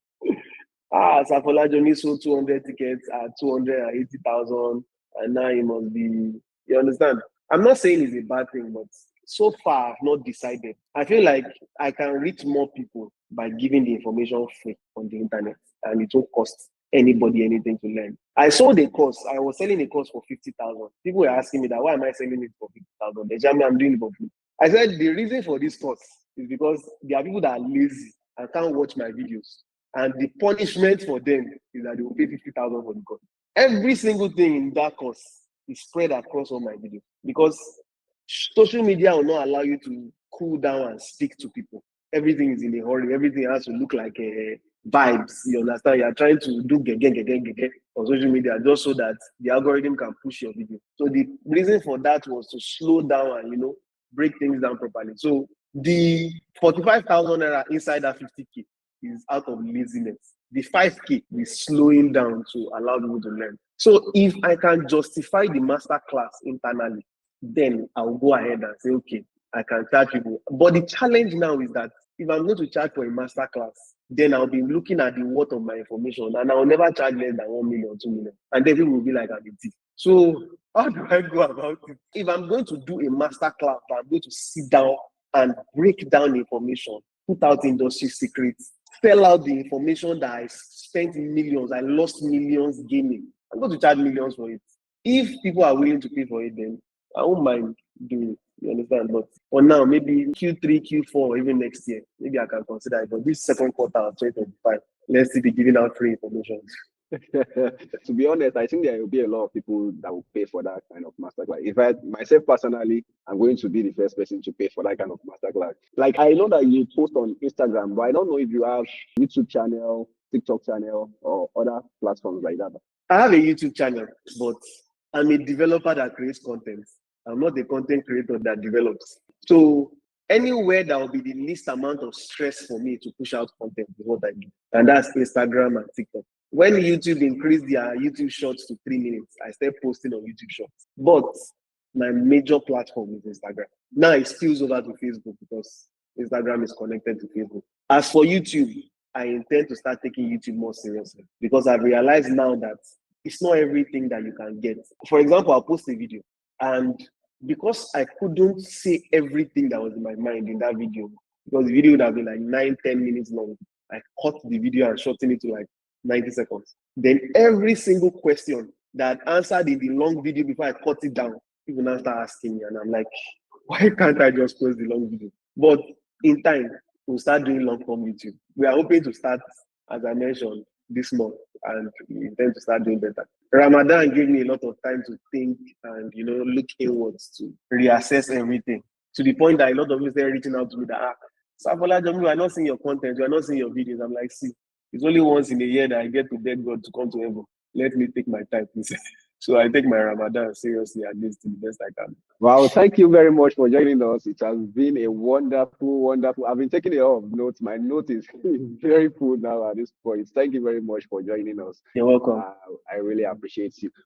Sir Folajomi sold 200 tickets at 280,000, and now it must be. You understand? I'm not saying it's a bad thing, but so far I've not decided. I feel like I can reach more people by giving the information free on the internet, and it won't cost anybody anything to learn. I sold a course. I was selling a course for 50,000. People were asking me that why am I selling it for 50,000? They tell me I'm doing it for free. I said the reason for this course is because there are people that are lazy and can't watch my videos. And the punishment for them is that they will pay 50,000 for the course. Every single thing in that course is spread across all my videos because social media will not allow you to cool down and speak to people. Everything is in a hurry. Everything has to look like vibes. You understand? You are trying to do gege on social media just so that the algorithm can push your video. So the reason for that was to slow down and break things down properly. So the 45,000 naira inside that 50K is out of laziness. The 5K is slowing down to allow people to learn. So if I can justify the master class internally, then I'll go ahead and say, okay, I can charge people. But the challenge now is that if I'm going to charge for a master class, then I'll be looking at the worth of my information and I'll never charge less than 1 million, 2 million. And then people will be like, I'm a thief. So how do I go about it? If I'm going to do a master class, I'm going to sit down and break down information, put out industry secrets, spell out the information that I spent millions, I lost millions gaining. I'm going to charge millions for it. If people are willing to pay for it, then I won't mind doing it. You understand? But for now, maybe Q3, Q4, or even next year, maybe I can consider it. But this second quarter of 2025, let's see be giving out free information. To be honest, I think there will be a lot of people that will pay for that kind of masterclass. In fact, myself personally, I'm going to be the first person to pay for that kind of masterclass. Like, I know that you post on Instagram, but I don't know if you have YouTube channel, TikTok channel, or other platforms like that. I have a YouTube channel, but I'm a developer that creates content. I'm not a content creator that develops. So anywhere that will be the least amount of stress for me to push out content is what I do. And that's Instagram and TikTok. When YouTube increased their YouTube shorts to 3 minutes, I started posting on YouTube shorts. But my major platform is Instagram. Now it spills over to Facebook because Instagram is connected to Facebook. As for YouTube, I intend to start taking YouTube more seriously because I've realized now that it's not everything that you can get. For example, I'll post a video and because I couldn't say everything that was in my mind in that video, because the video would have been like 9-10 minutes long, I cut the video and shortened it to like 90 seconds. Then every single question that I answered in the long video before I cut it down, people now start asking me, and I'm like, why can't I just post the long video? But in time, we'll start doing long form YouTube. We are hoping to start, as I mentioned, this month, and we intend to start doing better. Ramadan gave me a lot of time to think and look inwards to reassess everything. To the point that a lot of you are reaching out to me that Sir Folajomi, we are not seeing your content, we are not seeing your videos. I'm like, see, it's only once in a year that I get to beg God to come to heaven. Let me take my time, please. So I take my Ramadan seriously, at least to the best I can. Wow, thank you very much for joining us. It has been a wonderful. I've been taking a lot of notes. My note is very full now at this point. Thank you very much for joining us. You're welcome. I really appreciate you.